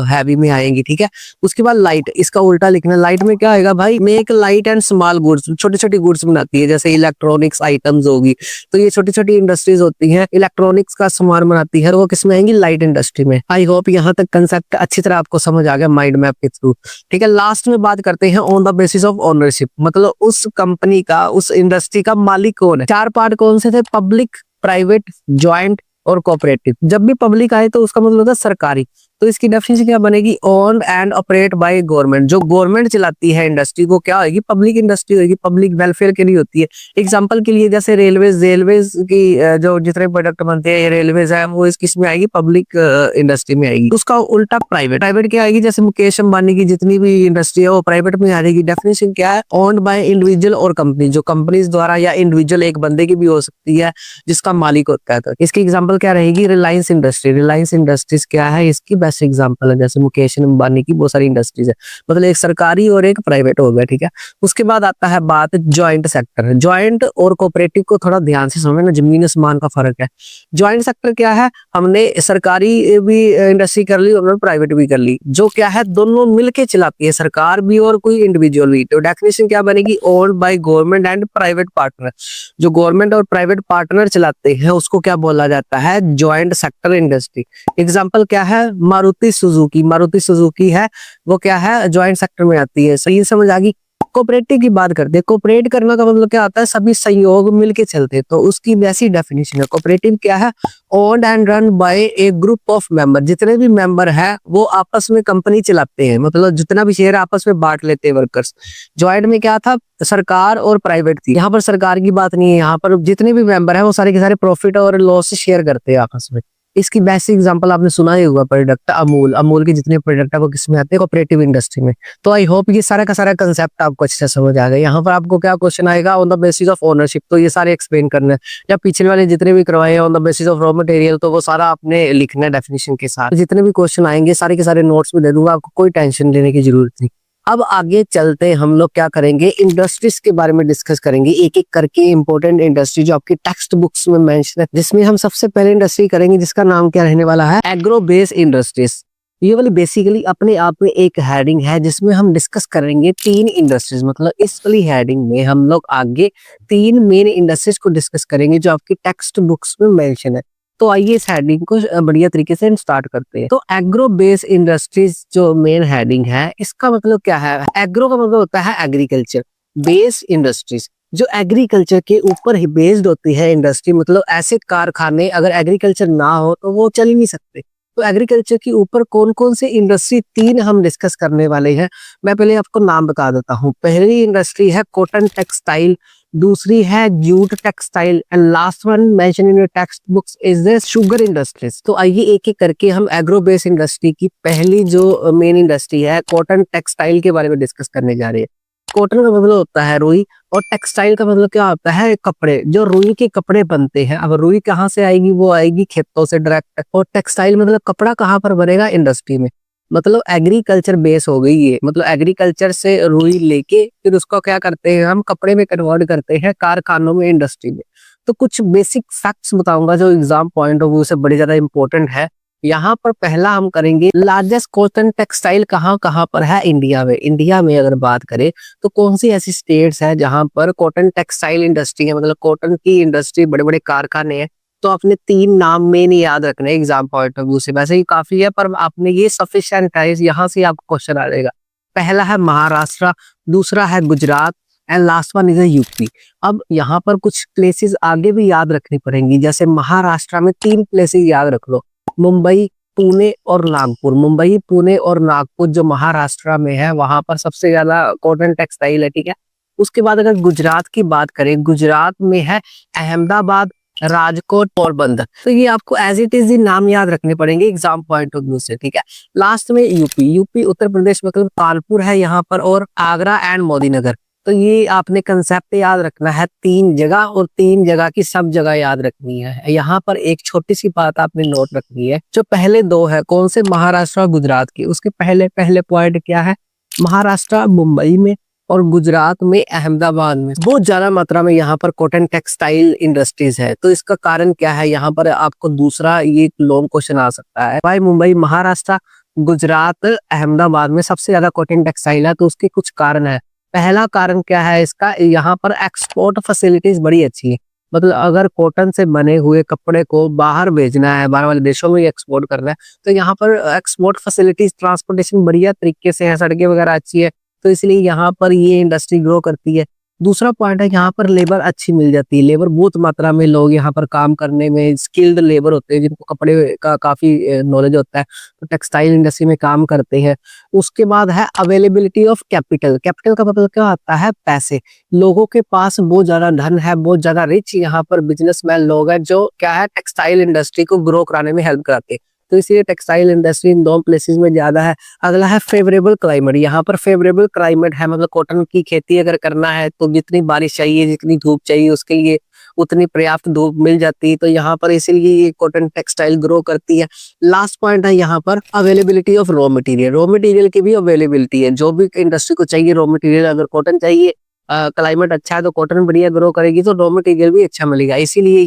A: हैवी में आएंगी, ठीक है। उसके बाद लाइट, इसका उल्टा लिखना। लाइट में क्या आएगा भाई, make light and small goods. छोटी छोटी गुड्स बनाती है, जैसे इलेक्ट्रॉनिक्स आइटम्स होगी। तो ये छोटी छोटी इंडस्ट्रीज होती हैं, इलेक्ट्रॉनिक्स का सामान बनाती है वो किसमें आएंगी, लाइट इंडस्ट्री में। आई होप यहाँ तक कंसेप्ट अच्छी तरह आपको समझ आ गया माइंड मैप के थ्रू। ठीक है, लास्ट में बात करते हैं on the basis of ownership, मतलब उस कंपनी का, उस इंडस्ट्री का मालिक कौन है। चार पार्ट कौन से थे, पब्लिक, प्राइवेट, ज्वाइंट और कोऑपरेटिव। जब भी पब्लिक आए तो उसका मतलब होता है सरकारी, तो इसकी डेफिनेशन क्या बनेगी, owned and operate by government. जो गवर्नमेंट चलाती है इंडस्ट्री को क्या होगी, पब्लिक इंडस्ट्री होगी, पब्लिक वेलफेयर के लिए होती है। एग्जांपल के लिए जैसे रेलवेज की जो जितने प्रोडक्ट बनते हैं रेलवेज है वो इस किस में आएगी, पब्लिक इंडस्ट्री में आएगी। उसका उल्टा प्राइवेट, प्राइवेट क्या आएगी, जैसे मुकेश अंबानी की जितनी भी इंडस्ट्री है वो प्राइवेट में आ जाएगी। डेफिनेशन क्या है, ओन्ड बाय इंडिविजुअल और कंपनी, जो कंपनीज द्वारा या इंडिविजुअल एक बंदे की भी हो सकती है जिसका मालिक होता है। तो इसकी एग्जांपल क्या रहेगी, रिलायंस इंडस्ट्री। रिलायंस इंडस्ट्रीज क्या है, इसकी बेस्ट एग्जांपल है। जैसे मुकेश अंबानी की बहुत सारी इंडस्ट्रीज है, मतलब एक सरकारी और एक प्राइवेट हो गया। ठीक है, उसके बाद आता है बात ज्वाइंट सेक्टर। ज्वाइंट और कोऑपरेटिव को थोड़ा ध्यान से समझना, जमीन आसमान का फर्क है। ज्वाइंट सेक्टर क्या है, हमने सरकारी भी इंडस्ट्री कर ली और प्राइवेट भी कर ली, जो क्या है दोनों मिलके चलाती है, सरकार भी और कोई इंडिविजुअल भी। तो डेफिनेशन क्या बनेगी, owned by government and private partner. जो गवर्नमेंट और प्राइवेट पार्टनर चलाते हैं उसको क्या बोला जाता है, ज्वाइंट सेक्टर इंडस्ट्री। एग्जांपल क्या है, मारुति सुजुकी। मारुति सुजुकी है वो क्या है, ज्वाइंट सेक्टर में आती है। सही समझ आ गई। कोऑपरेटिव की बात करते हैं, कोऑपरेट करना का मतलब क्या आता है, सभी सहयोग मिलके चलते हैं, तो उसकी वैसी डेफिनेशन है। कोऑपरेटिव क्या है, owned and run by A group of member. जितने भी मेंबर है वो आपस में कंपनी चलाते हैं, मतलब जितना भी शेयर आपस में बांट लेते हैं वर्कर्स। ज्वाइंट में क्या था, सरकार और प्राइवेट थी। यहाँ पर सरकार की बात नहीं है, यहाँ पर जितने भी मेंबर है वो सारे के सारे प्रॉफिट और लॉस शेयर करते हैं आपस में। इसकी बेसिक एग्जांपल आपने सुना ही होगा, प्रोडक्ट अमूल। अमूल के जितने प्रोडक्ट है वो किसमें आते हैं, कोऑपरेटिव इंडस्ट्री में। तो आई होप ये सारा का सारा कंसेप्ट आपको अच्छे से समझ आ गया। यहाँ पर आपको क्या क्वेश्चन आएगा, on the basis of ownership, तो ये सारे एक्सप्लेन करना है। या पिछले वाले जितने भी करवाए हैं on the basis of raw material, तो वो सारा आपने लिखना है डेफिनेशन के साथ। जितने भी क्वेश्चन आएंगे सारे के सारे नोट्स में दे दूंगा, आपको कोई टेंशन लेने की जरूरत नहीं। अब आगे चलते हम लोग क्या करेंगे, इंडस्ट्रीज के बारे में डिस्कस करेंगे, एक एक करके इंपॉर्टेंट इंडस्ट्री जो आपकी टेक्स्ट बुक्स में मेंशन है। जिसमें हम सबसे पहले इंडस्ट्री करेंगे जिसका नाम क्या रहने वाला है, एग्रो बेस इंडस्ट्रीज। ये वाली बेसिकली अपने आप में एक हेडिंग है जिसमें हम डिस्कस करेंगे तीन इंडस्ट्रीज। मतलब इस वाली हेडिंग में हम लोग आगे तीन मेन इंडस्ट्रीज को डिस्कस करेंगे जो आपकी टेक्स्ट बुक्स में मेंशन है। तो आइए इस हेडिंग को बढ़िया तरीके से स्टार्ट करते हैं। तो एग्रो बेस इंडस्ट्रीज जो मेन हेडिंग है, इसका मतलब क्या है, एग्रो का मतलब होता है एग्रीकल्चर, बेस इंडस्ट्रीज जो एग्रीकल्चर के ऊपर ही बेस्ड होती है इंडस्ट्री। मतलब ऐसे कारखाने अगर एग्रीकल्चर ना हो तो वो चल ही नहीं सकते। तो एग्रीकल्चर के ऊपर कौन कौन से इंडस्ट्री तीन हम डिस्कस करने वाले हैं, मैं पहले आपको नाम बता देता हूँ। पहली इंडस्ट्री है कॉटन टेक्सटाइल, दूसरी है jute textile and last one mention in your text books is the sugar industries. तो आइए एक एक करके हम एग्रो बेस इंडस्ट्री की पहली जो मेन इंडस्ट्री है कॉटन टेक्सटाइल के बारे में डिस्कस करने जा रहे हैं। कॉटन का मतलब होता है रुई और टेक्सटाइल का मतलब क्या होता है, कपड़े। जो रुई के कपड़े बनते हैं, अब रुई कहाँ से आएगी, वो आएगी खेतों से डायरेक्ट। और टेक्सटाइल मतलब कपड़ा कहाँ पर बनेगा, इंडस्ट्री में। मतलब एग्रीकल्चर बेस हो गई ये, मतलब एग्रीकल्चर से रुई लेके फिर उसको क्या करते हैं हम, कपड़े में कन्वर्ट करते हैं कारखानों में, इंडस्ट्री में। तो कुछ बेसिक फैक्ट्स बताऊंगा जो एग्जाम पॉइंट ऑफ व्यू से बड़ी ज्यादा इंपॉर्टेंट है। यहाँ पर पहला हम करेंगे लार्जेस्ट कॉटन टेक्सटाइल कहाँ कहाँ पर है इंडिया में। इंडिया में अगर बात करें तो कौन सी ऐसी स्टेट्स है जहां पर कॉटन टेक्सटाइल इंडस्ट्री है, मतलब कॉटन की इंडस्ट्री, बड़े बड़े कारखाने हैं। तो आपने तीन नाम में नहीं याद रखने एग्जाम पॉइंट ऑफ व्यू से, वैसे ही काफी है पर आपने ये सफिशिएंट है, यहाँ से आपको क्वेश्चन आ जाएगा। पहला है महाराष्ट्र, दूसरा है Gujarat and last one is UP. अब यहाँ पर कुछ प्लेसेस आगे भी याद रखनी पड़ेंगी, जैसे महाराष्ट्र में तीन प्लेसेस याद रख लो, मुंबई, पुणे और नागपुर। मुंबई, पुणे और नागपुर जो महाराष्ट्र में है, वहां पर सबसे ज्यादा कॉटन टेक्सटाइल है। ठीक है, उसके बाद अगर गुजरात की बात करें, गुजरात में है अहमदाबाद, राजकोट, पोरबंदर। तो ये आपको एज इट इज नाम याद रखने पड़ेंगे एग्जाम पॉइंट ऑफ व्यू से। ठीक है, लास्ट में यूपी। यूपी उत्तर प्रदेश मतलब कानपुर है यहाँ पर, और आगरा एंड मोदीनगर। तो ये आपने कंसेप्ट याद रखना है, तीन जगह, और तीन जगह की सब जगह याद रखनी है। यहाँ पर एक छोटी सी बात आपने नोट रखनी है, जो पहले दो है कौन से, महाराष्ट्र और गुजरात की, उसके पहले पहले पॉइंट क्या है, महाराष्ट्र मुंबई में और गुजरात में अहमदाबाद में बहुत ज्यादा मात्रा में यहाँ पर कॉटन टेक्सटाइल इंडस्ट्रीज है। तो इसका कारण क्या है, यहाँ पर आपको दूसरा ये लॉन्ग क्वेश्चन आ सकता है, भाई मुंबई, महाराष्ट्र, गुजरात, अहमदाबाद में सबसे ज्यादा कॉटन टेक्सटाइल है। तो उसके कुछ कारण है। पहला कारण क्या है इसका, यहाँ पर एक्सपोर्ट फैसिलिटीज बड़ी अच्छी है। मतलब अगर कॉटन से बने हुए कपड़े को बाहर भेजना है, बाहर वाले देशों में एक्सपोर्ट करना है, तो यहाँ पर एक्सपोर्ट फैसिलिटीज, ट्रांसपोर्टेशन बढ़िया तरीके से है, सड़कें वगैरह अच्छी है, तो इसलिए यहाँ पर ये इंडस्ट्री ग्रो करती है। दूसरा पॉइंट है, यहाँ पर लेबर अच्छी मिल जाती है, लेबर बहुत मात्रा में लोग यहाँ पर काम करने में स्किल्ड लेबर होते हैं, जिनको कपड़े का काफी नॉलेज होता है, तो टेक्सटाइल इंडस्ट्री में काम करते हैं। उसके बाद है अवेलेबिलिटी ऑफ कैपिटल। कैपिटल का मतलब क्या आता है? पैसे। लोगों के पास बहुत ज्यादा धन है, बहुत ज्यादा रिच यहाँ पर बिजनेसमैन लोग हैं, जो क्या है, टेक्सटाइल इंडस्ट्री को ग्रो कराने में हेल्प कराते हैं, तो इसलिए टेक्सटाइल इंडस्ट्री इन दो प्लेसेस में ज्यादा है। अगला है फेवरेबल क्लाइमेट। यहाँ पर फेवरेबल क्लाइमेट है, मतलब कॉटन की खेती अगर करना है तो जितनी बारिश चाहिए, जितनी धूप चाहिए, उसके लिए उतनी पर्याप्त धूप मिल जाती है, तो यहाँ पर इसीलिए ये कॉटन टेक्सटाइल ग्रो करती है। लास्ट पॉइंट है यहाँ पर availability of raw material. Raw material की भी अवेलेबिलिटी है, जो भी इंडस्ट्री को चाहिए रॉ मटेरियल, अगर कॉटन चाहिए, क्लाइमेट अच्छा है तो कॉटन बढ़िया ग्रो करेगी, तो रॉ मटेरियल भी अच्छा मिलेगा। इसीलिए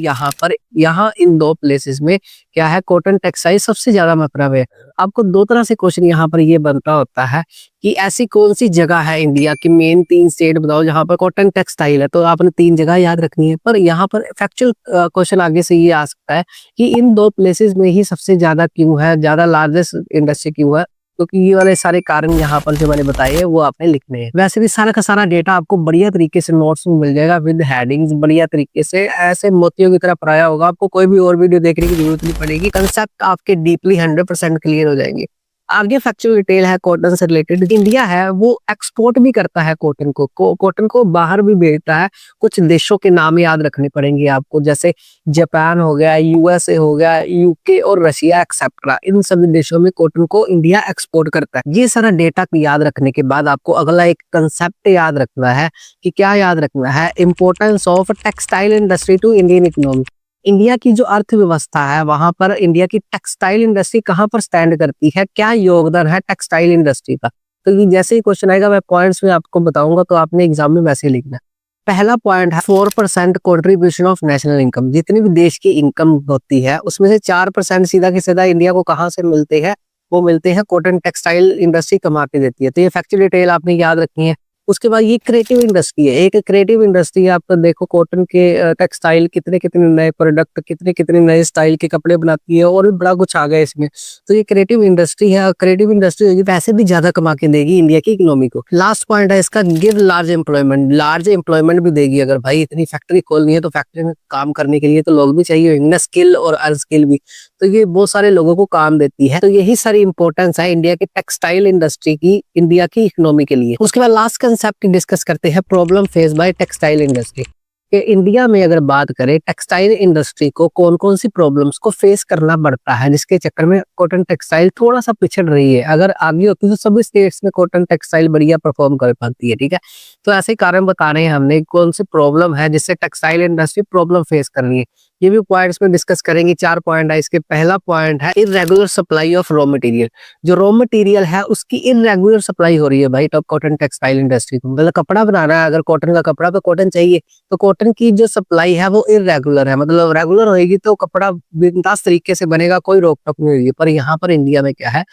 A: यहाँ इन दो प्लेसेस में क्या है, कॉटन टेक्सटाइल सबसे ज्यादा मात्रा में है। आपको दो तरह से क्वेश्चन यहाँ पर ये बनता होता है कि ऐसी कौन सी जगह है इंडिया की, मेन 3 स्टेट बताओ जहां पर कॉटन टेक्सटाइल है, तो आपने 3 जगह याद रखनी है। पर यहाँ पर फैक्चुअल क्वेश्चन आगे से ये आ सकता है कि इन दो प्लेसेस में ही सबसे ज्यादा क्यों है, ज्यादा लार्जेस्ट इंडस्ट्री क्यों है, क्योंकि ये वाले सारे कारण यहाँ पर जो मैंने बताए हैं वो आपने लिखने हैं। वैसे भी सारा का सारा डेटा आपको बढ़िया तरीके से नोट्स में मिल जाएगा, विद हेडिंग्स बढ़िया तरीके से, ऐसे मोतियों की तरह पढ़ाया होगा। आपको कोई भी और वीडियो देखने की जरूरत नहीं पड़ेगी, कंसेप्ट आपके डीपली 100% क्लियर हो जाएंगे। आगे फैक्चुअल डिटेल है कॉटन से रिलेटेड। इंडिया है वो एक्सपोर्ट भी करता है कॉटन को, कॉटन को बाहर भी भेजता है। कुछ देशों के नाम याद रखने पड़ेंगे आपको, जैसे जापान हो गया, यूएसए हो गया, यूके और रशिया एक्सेट्रा। इन सभी देशों में कॉटन को इंडिया एक्सपोर्ट करता है। ये सारा डेटा याद रखने के बाद आपको अगला एक कंसेप्ट याद रखना है कि क्या याद रखना है, importance of textile industry to Indian economy. India की जो अर्थव्यवस्था है वहां पर इंडिया की टेक्सटाइल इंडस्ट्री कहां पर स्टैंड करती है, क्या योगदान है टेक्सटाइल इंडस्ट्री का। तो ये जैसे ही क्वेश्चन आएगा मैं पॉइंट्स में आपको बताऊंगा, तो आपने एग्जाम में वैसे लिखना है। पहला पॉइंट है 4% कॉन्ट्रीब्यूशन ऑफ नेशनल इनकम। जितनी भी देश की इनकम होती है उसमें से 4% सीधा की सीधा इंडिया को कहाँ से मिलते हैं, वो मिलते हैं कॉटन टेक्सटाइल इंडस्ट्री कमा के देती है। तो ये फैक्चुअल डिटेल आपने याद रखनी है। उसके बाद ये क्रिएटिव इंडस्ट्री है, एक क्रिएटिव इंडस्ट्री है। आप तो देखो कॉटन के टेक्सटाइल कितने कितने नए प्रोडक्ट, कितने कितने नए स्टाइल के कपड़े बनाती है, और भी बड़ा कुछ आ गया इसमें। तो ये क्रिएटिव इंडस्ट्री है, क्रिएटिव इंडस्ट्री होगी पैसे भी ज्यादा कमा के देगी इंडिया की इकोनॉमी को। लास्ट पॉइंट है इसका, give large employment. Large employment भी देगी। अगर भाई इतनी फैक्ट्री खोलनी है तो फैक्ट्री में काम करने के लिए तो लोग भी चाहिए होंगे ना, स्किल और अनस्किल भी, तो ये बहुत सारे लोगों को काम देती है। तो यही सारी इंपॉर्टेंस है इंडिया की टेक्सटाइल इंडस्ट्री की इंडिया की इकोनॉमी के लिए। उसके बाद लास्ट कंसेप्ट डिस्कस करते हैं, problem face by textile industry. कि इंडिया में अगर बात करें टेक्सटाइल इंडस्ट्री को कौन कौन सी प्रॉब्लम्स को फेस करना पड़ता है, जिसके चक्कर में कॉटन टेक्सटाइल थोड़ा सा पिछड़ रही है। अगर आगे होती तो सभी स्टेट्स में कॉटन टेक्सटाइल बढ़िया परफॉर्म कर पाती है, ठीक है। तो ऐसे कारण बता रहे हैं हमने कौन सी प्रॉब्लम है जिससे टेक्सटाइल इंडस्ट्री प्रॉब्लम फेस कर रही है। ये भी पॉइंट्स में डिस्कस करेंगे। 4 पॉइंट है इसके। पहला पॉइंट है irregular supply of raw material. जो रॉ मटेरियल है उसकी इरेगुलर सप्लाई हो रही है भाई टॉप कॉटन टेक्सटाइल इंडस्ट्री को। मतलब कपड़ा बनाना है, अगर कॉटन का कपड़ा तो कॉटन चाहिए, तो कॉटन की जो सप्लाई है वो इरेगुलर है। मतलब रेगुलर होगी तो कपड़ा बिंदास तरीके से बनेगा, कोई रोक टोक नहीं होगी। पर यहाँ पर इंडिया में क्या है,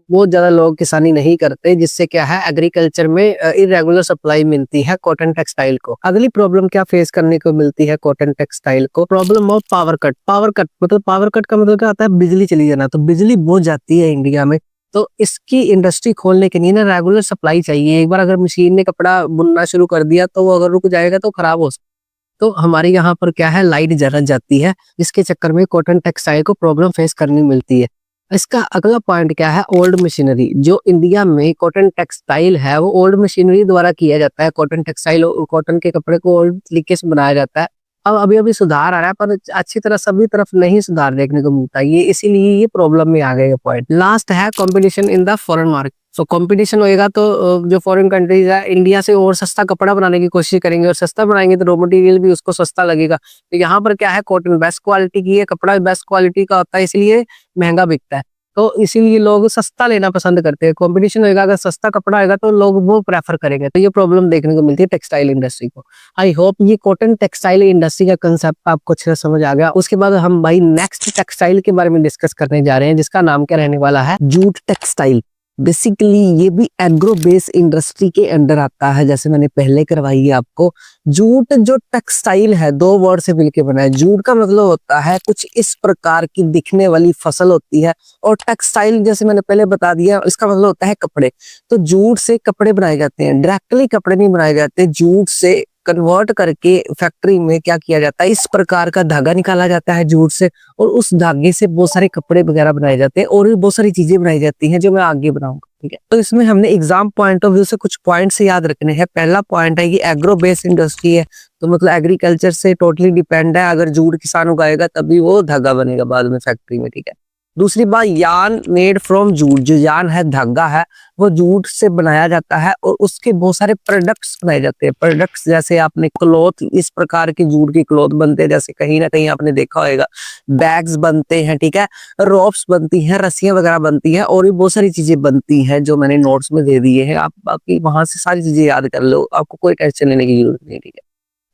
A: बहुत ज्यादा लोग किसानी नहीं करते, जिससे क्या है एग्रीकल्चर में इरेगुलर सप्लाई मिलती है कॉटन टेक्सटाइल को। अगली प्रॉब्लम क्या फेस करने को मिलती है कॉटन टेक्सटाइल को, problem of power cut. Power cut मतलब पावर कट का मतलब क्या आता है, बिजली चली जाना। तो बिजली बहुत जाती है इंडिया में, तो इसकी इंडस्ट्री खोलने के लिए ना रेगुलर सप्लाई चाहिए। एक बार अगर मशीन ने कपड़ा बुनना शुरू कर दिया तो वो अगर रुक जाएगा तो खराब हो सकता। तो हमारे यहाँ पर क्या है, लाइट जला जाती है, जिसके चक्कर में कॉटन टेक्सटाइल को प्रॉब्लम फेस करनी मिलती है। इसका अगला पॉइंट क्या है, ओल्ड मशीनरी। जो इंडिया में कॉटन टेक्सटाइल है वो ओल्ड मशीनरी द्वारा किया जाता है। कॉटन टेक्सटाइल, कॉटन के कपड़े को ओल्ड तरीके से बनाया जाता है। अब अभी अभी सुधार आ रहा है, पर अच्छी तरह सभी तरफ नहीं सुधार देखने को मिलता है। ये इसीलिए ये प्रॉब्लम में आ गए ये पॉइंट। लास्ट है competition in the foreign market. So competition होएगा तो जो फॉरेन कंट्रीज है इंडिया से और सस्ता कपड़ा बनाने की कोशिश करेंगे, और सस्ता बनाएंगे तो रॉ मटेरियल भी उसको सस्ता लगेगा। तो यहाँ पर क्या है, कॉटन बेस्ट क्वालिटी की है, कपड़ा बेस्ट क्वालिटी का होता है, इसलिए महंगा बिकता है। तो इसीलिए लोग सस्ता लेना पसंद करते हैं। कंपटीशन होगा, अगर सस्ता कपड़ा होगा तो लोग वो प्रेफर करेंगे। तो ये प्रॉब्लम देखने को मिलती है टेक्सटाइल इंडस्ट्री को। आई होप ये कॉटन टेक्सटाइल इंडस्ट्री का कंसेप्ट आपको अच्छे से समझ आ गया। उसके बाद हम भाई नेक्स्ट टेक्सटाइल के बारे में डिस्कस करने जा रहे हैं, जिसका नाम क्या रहने वाला है, जूट टेक्सटाइल। बेसिकली ये भी एग्रो बेस इंडस्ट्री के अंडर आता है, जैसे मैंने पहले करवाई है आपको। जूट जो टेक्सटाइल है, दो वर्ड से मिलकर बना है। जूट का मतलब होता है कुछ इस प्रकार की दिखने वाली फसल होती है, और टेक्सटाइल जैसे मैंने पहले बता दिया, इसका मतलब होता है कपड़े। तो जूट से कपड़े बनाए जाते हैं, डायरेक्टली कपड़े नहीं बनाए जाते। जूट से कन्वर्ट करके फैक्ट्री में क्या किया जाता है, इस प्रकार का धागा निकाला जाता है जूट से, और उस धागे से बहुत सारे कपड़े वगैरह बनाए जाते हैं, और भी बहुत सारी चीजें बनाई जाती हैं जो मैं आगे बनाऊंगा। ठीक है, तो इसमें हमने एग्जाम पॉइंट ऑफ व्यू से कुछ पॉइंट्स याद रखने हैं। पहला पॉइंट है कि एग्रो बेस्ड इंडस्ट्री है, तो मतलब एग्रीकल्चर से टोटली डिपेंड है। अगर जूट किसान उगाएगा तभी वो धागा बनेगा बाद में फैक्ट्री में। ठीक है, दूसरी बात, यार्न मेड फ्रॉम जूट। जो यार्न है, धागा है, वो जूट से बनाया जाता है, और उसके बहुत सारे प्रोडक्ट्स बनाए जाते हैं। प्रोडक्ट्स जैसे आपने क्लॉथ, इस प्रकार के जूट की क्लॉथ बनते हैं, जैसे कहीं ना कहीं आपने देखा होगा, बैग्स बनते हैं। ठीक है, रोप्स बनती हैं, रस्सियां वगैरह बनती हैं, और भी बहुत सारी चीजें बनती हैं जो मैंने नोट्स में दे दिए हैं। आप बाकी वहां से सारी चीजें याद कर लो, आपको कोई टेंशन लेने की जरूरत नहीं। ठीक है,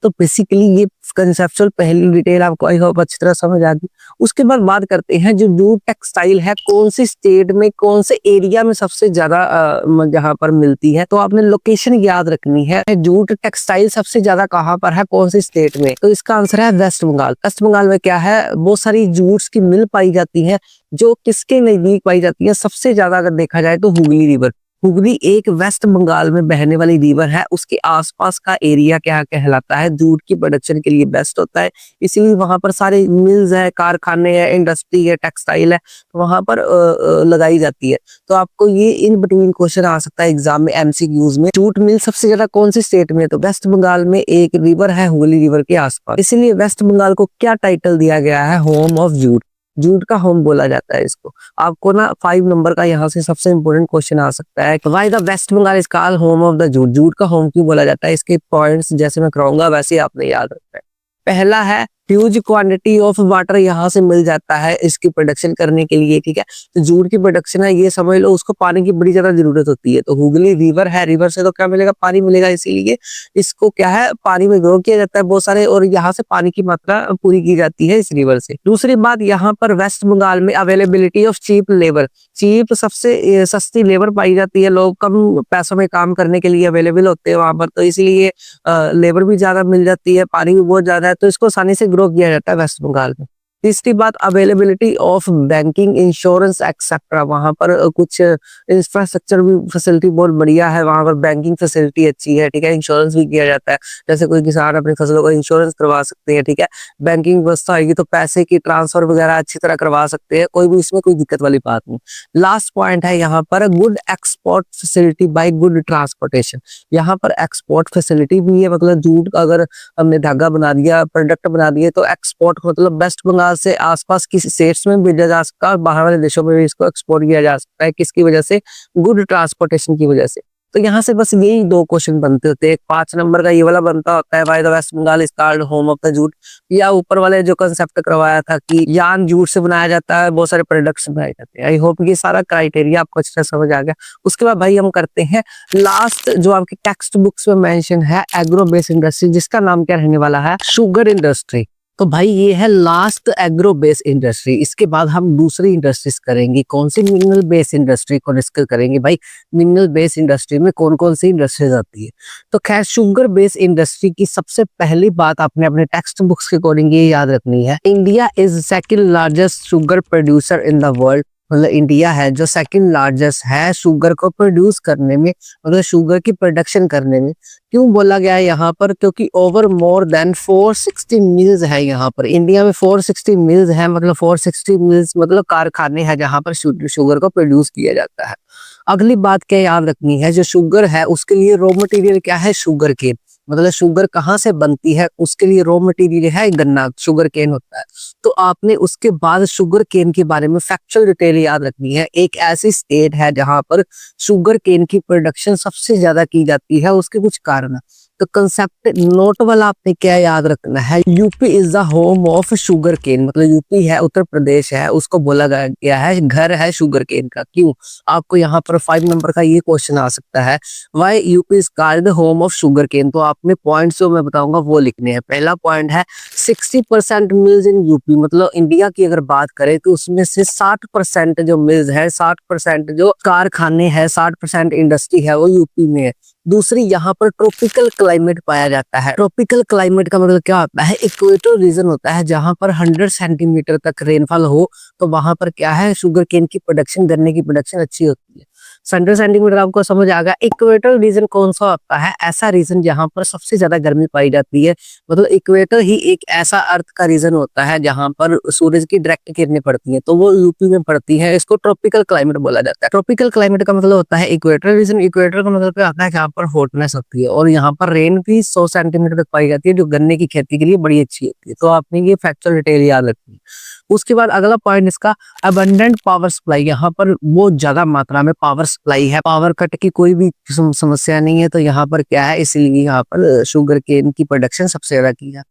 A: तो बेसिकली ये कंसेप्चुअल पहली डिटेल आपको आई होप अच्छी तरह समझ आ गई। उसके बाद बात करते हैं जो जूट टेक्सटाइल है, कौन सी स्टेट में, कौन से एरिया में सबसे ज्यादा जहां पर मिलती है। तो आपने लोकेशन याद रखनी है। जूट टेक्सटाइल सबसे ज्यादा कहां पर है, कौन सी स्टेट में? तो इसका आंसर है वेस्ट बंगाल। वेस्ट बंगाल में क्या है, बहुत सारी जूट्स की मिल पाई जाती है, जो किसके नजदीक पाई जाती है? सबसे ज्यादा अगर देखा जाए तो हुगली रिवर। हुगली एक वेस्ट बंगाल में बहने वाली रिवर है, उसके आसपास का एरिया क्या कहलाता है, जूट की प्रोडक्शन के लिए बेस्ट होता है। इसीलिए वहां पर सारे मिल्स है, कारखाने है, इंडस्ट्री है, टेक्सटाइल है, तो वहां पर लगाई जाती है। तो आपको ये इन बिटवीन क्वेश्चन आ सकता है एग्जाम में, एमसीक्यूज में। जूट मिल सबसे ज्यादा कौन सी स्टेट में? तो वेस्ट बंगाल में एक रिवर है हुगली रिवर के आसपास, इसीलिए वेस्ट बंगाल को क्या टाइटल दिया गया है, होम ऑफ जूट। जूट का होम बोला जाता है इसको। आपको ना 5 नंबर का यहाँ से सबसे इंपोर्टेंट क्वेश्चन आ सकता है, why the West Bengal is called home of the jute. Jute का होम क्यों बोला जाता है? इसके पॉइंट्स जैसे मैं कराऊंगा वैसे आपने याद रखना है। पहला है, ह्यूज क्वांटिटी ऑफ वाटर यहाँ से मिल जाता है इसकी प्रोडक्शन करने के लिए। ठीक है, तो जूट की प्रोडक्शन है, ये समझ लो, उसको पानी की बड़ी ज्यादा जरूरत होती है। तो हुगली रिवर है, रिवर से तो क्या मिलेगा, पानी मिलेगा, इसीलिए इसको क्या है, पानी में ग्रो किया जाता है बहुत सारे, और यहाँ से पानी की मात्रा पूरी की जाती है इस रिवर से। दूसरी बात, यहाँ पर वेस्ट बंगाल में availability of cheap labour. Cheap सबसे सस्ती लेबर पाई जाती है, लोग कम पैसों में काम करने के लिए अवेलेबल होते हैं वहां पर, तो इसीलिए लेबर भी ज्यादा मिल जाती है, पानी भी बहुत ज्यादा है, तो इसको आसानी से ग्रो किया जाता है वेस्ट बंगाल में। तीसरी बात, availability of banking, insurance etcetera. वहां पर कुछ इंफ्रास्ट्रक्चर भी फैसिलिटी बहुत बढ़िया है, वहां पर बैंकिंग फैसिलिटी अच्छी है। ठीक है, इंश्योरेंस भी किया जाता है, जैसे कोई किसान अपनी फसलों का इंश्योरेंस करवा सकते हैं। ठीक है, बैंकिंग व्यवस्था आएगी तो पैसे की ट्रांसफर वगैरह अच्छी तरह करवा सकते हैं, कोई भी इसमें कोई दिक्कत वाली बात नहीं। लास्ट पॉइंट है यहाँ पर, good export facility by good transportation. यहाँ पर एक्सपोर्ट फैसिलिटी भी है, मतलब जूट का अगर हमने धागा बना दिया, प्रोडक्ट बना दिए, तो एक्सपोर्ट मतलब वेस्ट बंगाल से आसपास की स्टेट्स में भेजा जा सकता है, बाहर वाले देशों में भी इसको एक्सपोर्ट किया जा सकता है। किसकी वजह से? गुड ट्रांसपोर्टेशन की वजह से। तो यहाँ से बस यही 2 क्वेश्चन बनते होते हैं। 5 नंबर का ये वाला बनता होता है, why the West Bengal is called home of the jute, या ऊपर वाले जो कंसेप्ट करवाया था कि यार्न जूट से बनाया जाता है, बहुत सारे प्रोडक्ट्स बनाए जाते हैं। आई होप ये सारा क्राइटेरिया आपको अच्छे से समझ आ गया। उसके बाद भाई हम करते हैं लास्ट, जो आपकी टेक्स्ट बुक्स में मेंशन है, एग्रो बेस इंडस्ट्री, जिसका नाम क्या रहने वाला है, शुगर इंडस्ट्री। तो भाई ये है लास्ट एग्रो बेस इंडस्ट्री। इसके बाद हम दूसरी इंडस्ट्रीज करेंगे, कौन सी? मिनरल बेस इंडस्ट्री को डिस्कस करेंगे। भाई मिनरल बेस इंडस्ट्री में कौन कौन सी इंडस्ट्रीज आती है? तो खैर, शुगर बेस इंडस्ट्री की सबसे पहली बात आपने अपने टेक्स्ट बुक्स के अकॉर्डिंग ये याद रखनी है, India is second largest sugar producer in the world. मतलब इंडिया है जो सेकंड लार्जेस्ट है शुगर को प्रोड्यूस करने में, मतलब शुगर की प्रोडक्शन करने में। क्यों बोला गया है यहाँ पर? क्योंकि ओवर मोर देन 460 मिल्स है यहाँ पर। इंडिया में 460 मिल्स है, मतलब 460 मिल्स मतलब कारखाने हैं जहाँ पर शुगर को प्रोड्यूस किया जाता है। अगली बात क्या याद रखनी है, जो शुगर है उसके लिए रॉ मटेरियल क्या है, शुगर केन। मतलब शुगर कहाँ से बनती है, उसके लिए रॉ मटेरियल है गन्ना, शुगर केन होता है। तो आपने उसके बाद शुगर केन के बारे में फैक्चुअल डिटेल याद रखनी है। एक ऐसी स्टेट है जहां पर शुगर केन की प्रोडक्शन सबसे ज्यादा की जाती है, उसके कुछ कारण है। तो कंसेप्ट नोट वाला आपने क्या याद रखना है, UP is the home of sugar cane, मतलब यूपी है, उत्तर प्रदेश है, उसको बोला गया है घर है शुगर केन का। क्यों? आपको यहाँ पर 5 नंबर का ये क्वेश्चन आ सकता है, why UP is called home of sugar cane. तो आपने पॉइंट्स जो मैं बताऊंगा वो लिखने हैं। पहला पॉइंट है 60% मिल्स इन यूपी, मतलब इंडिया की अगर बात करें तो उसमें से 60% जो मिल्स है, 60% जो कारखाने हैं, 60% इंडस्ट्री है वो यूपी में है। दूसरी, यहाँ पर ट्रॉपिकल क्लाइमेट पाया जाता है। ट्रॉपिकल क्लाइमेट का मतलब क्या होता है, इक्वेटर रीजन होता है जहां पर 100 सेंटीमीटर तक रेनफॉल हो, तो वहां पर क्या है, शुगर केन की प्रोडक्शन, गन्ने की प्रोडक्शन अच्छी होती है। 100 सेंटीमीटर आपको समझ आ गया। इक्वेटर रीजन कौन सा होता है, ऐसा रीजन जहां पर सबसे ज्यादा गर्मी पाई जाती है, मतलब इक्वेटर ही एक ऐसा अर्थ का रीजन होता है जहां पर सूरज की डायरेक्ट किरणें पड़ती हैं, तो वो यूपी में पड़ती है। इसको ट्रॉपिकल क्लाइमेट बोला जाता है। ट्रॉपिकल क्लाइमेट का मतलब होता है इक्वेटर रीजन। इक्वेटर का मतलब क्या आता है, जहाँ पर हॉटनेस होती है, और यहाँ पर रेन भी 100 सेंटीमीटर तक पाई जाती है, जो गन्ने की खेती के लिए बड़ी अच्छी होती है। तो आपने ये फैक्चुअल डिटेल याद रखनी है। उसके बाद अगला पॉइंट इसका अबंडेंट पावर सप्लाई, यहाँ पर बहुत ज्यादा मात्रा में पावर सप्लाई है, पावर कट की कोई भी समस्या नहीं है, तो यहाँ पर क्या है, इसीलिए यहाँ पर शुगर केन की प्रोडक्शन सबसे ज्यादा की है।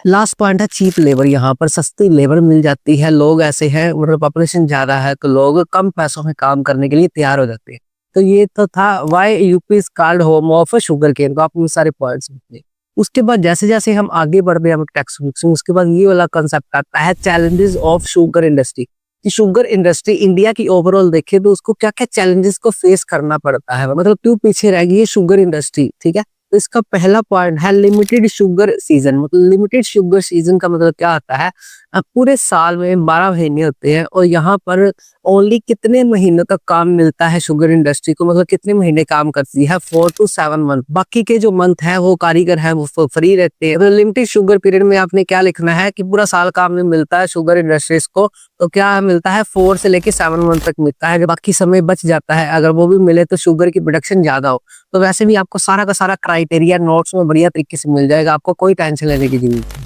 A: लास्ट पॉइंट है चीप लेबर, यहाँ पर सस्ती लेबर मिल जाती है। लोग ऐसे हैं, मतलब पॉपुलेशन ज्यादा है तो लोग कम पैसों में काम करने के लिए तैयार हो जाते हैं। तो ये तो था why UP is called home of sugar cane, को आपने सारे पॉइंट्स लिखे। उसके बाद जैसे जैसे हम आगे बढ़ते हैं हम टेक्स्ट बुक्स में, उसके बाद ये वाला कंसेप्ट आता है चैलेंजेस ऑफ शुगर इंडस्ट्री। कि शुगर इंडस्ट्री इंडिया की ओवरऑल देखे तो उसको क्या क्या चैलेंजेस को फेस करना पड़ता है, मतलब क्यों पीछे रह गई है शुगर इंडस्ट्री, ठीक है। तो इसका पहला पॉइंट है लिमिटेड शुगर सीजन। मतलब लिमिटेड शुगर सीजन का मतलब क्या आता है, पूरे साल में 12 महीने होते हैं, और यहाँ पर ओनली कितने महीनों तक काम मिलता है शुगर इंडस्ट्री को, मतलब कितने महीने काम करती है, 4 to 7 मंथ। बाकी के जो मंथ है वो कारीगर है वो फ्री रहते हैं। तो लिमिटेड शुगर पीरियड में आपने क्या लिखना है कि पूरा साल काम नहीं मिलता है शुगर इंडस्ट्रीज को, तो क्या मिलता है 4 से लेके 7 मंथ तक मिलता है, बाकी समय बच जाता है। अगर वो भी मिले तो शुगर की प्रोडक्शन ज्यादा हो। तो वैसे भी आपको सारा का सारा क्राइटेरिया नोट्स में बढ़िया तरीके से मिल जाएगा, आपको कोई टेंशन लेने की जरूरत नहीं।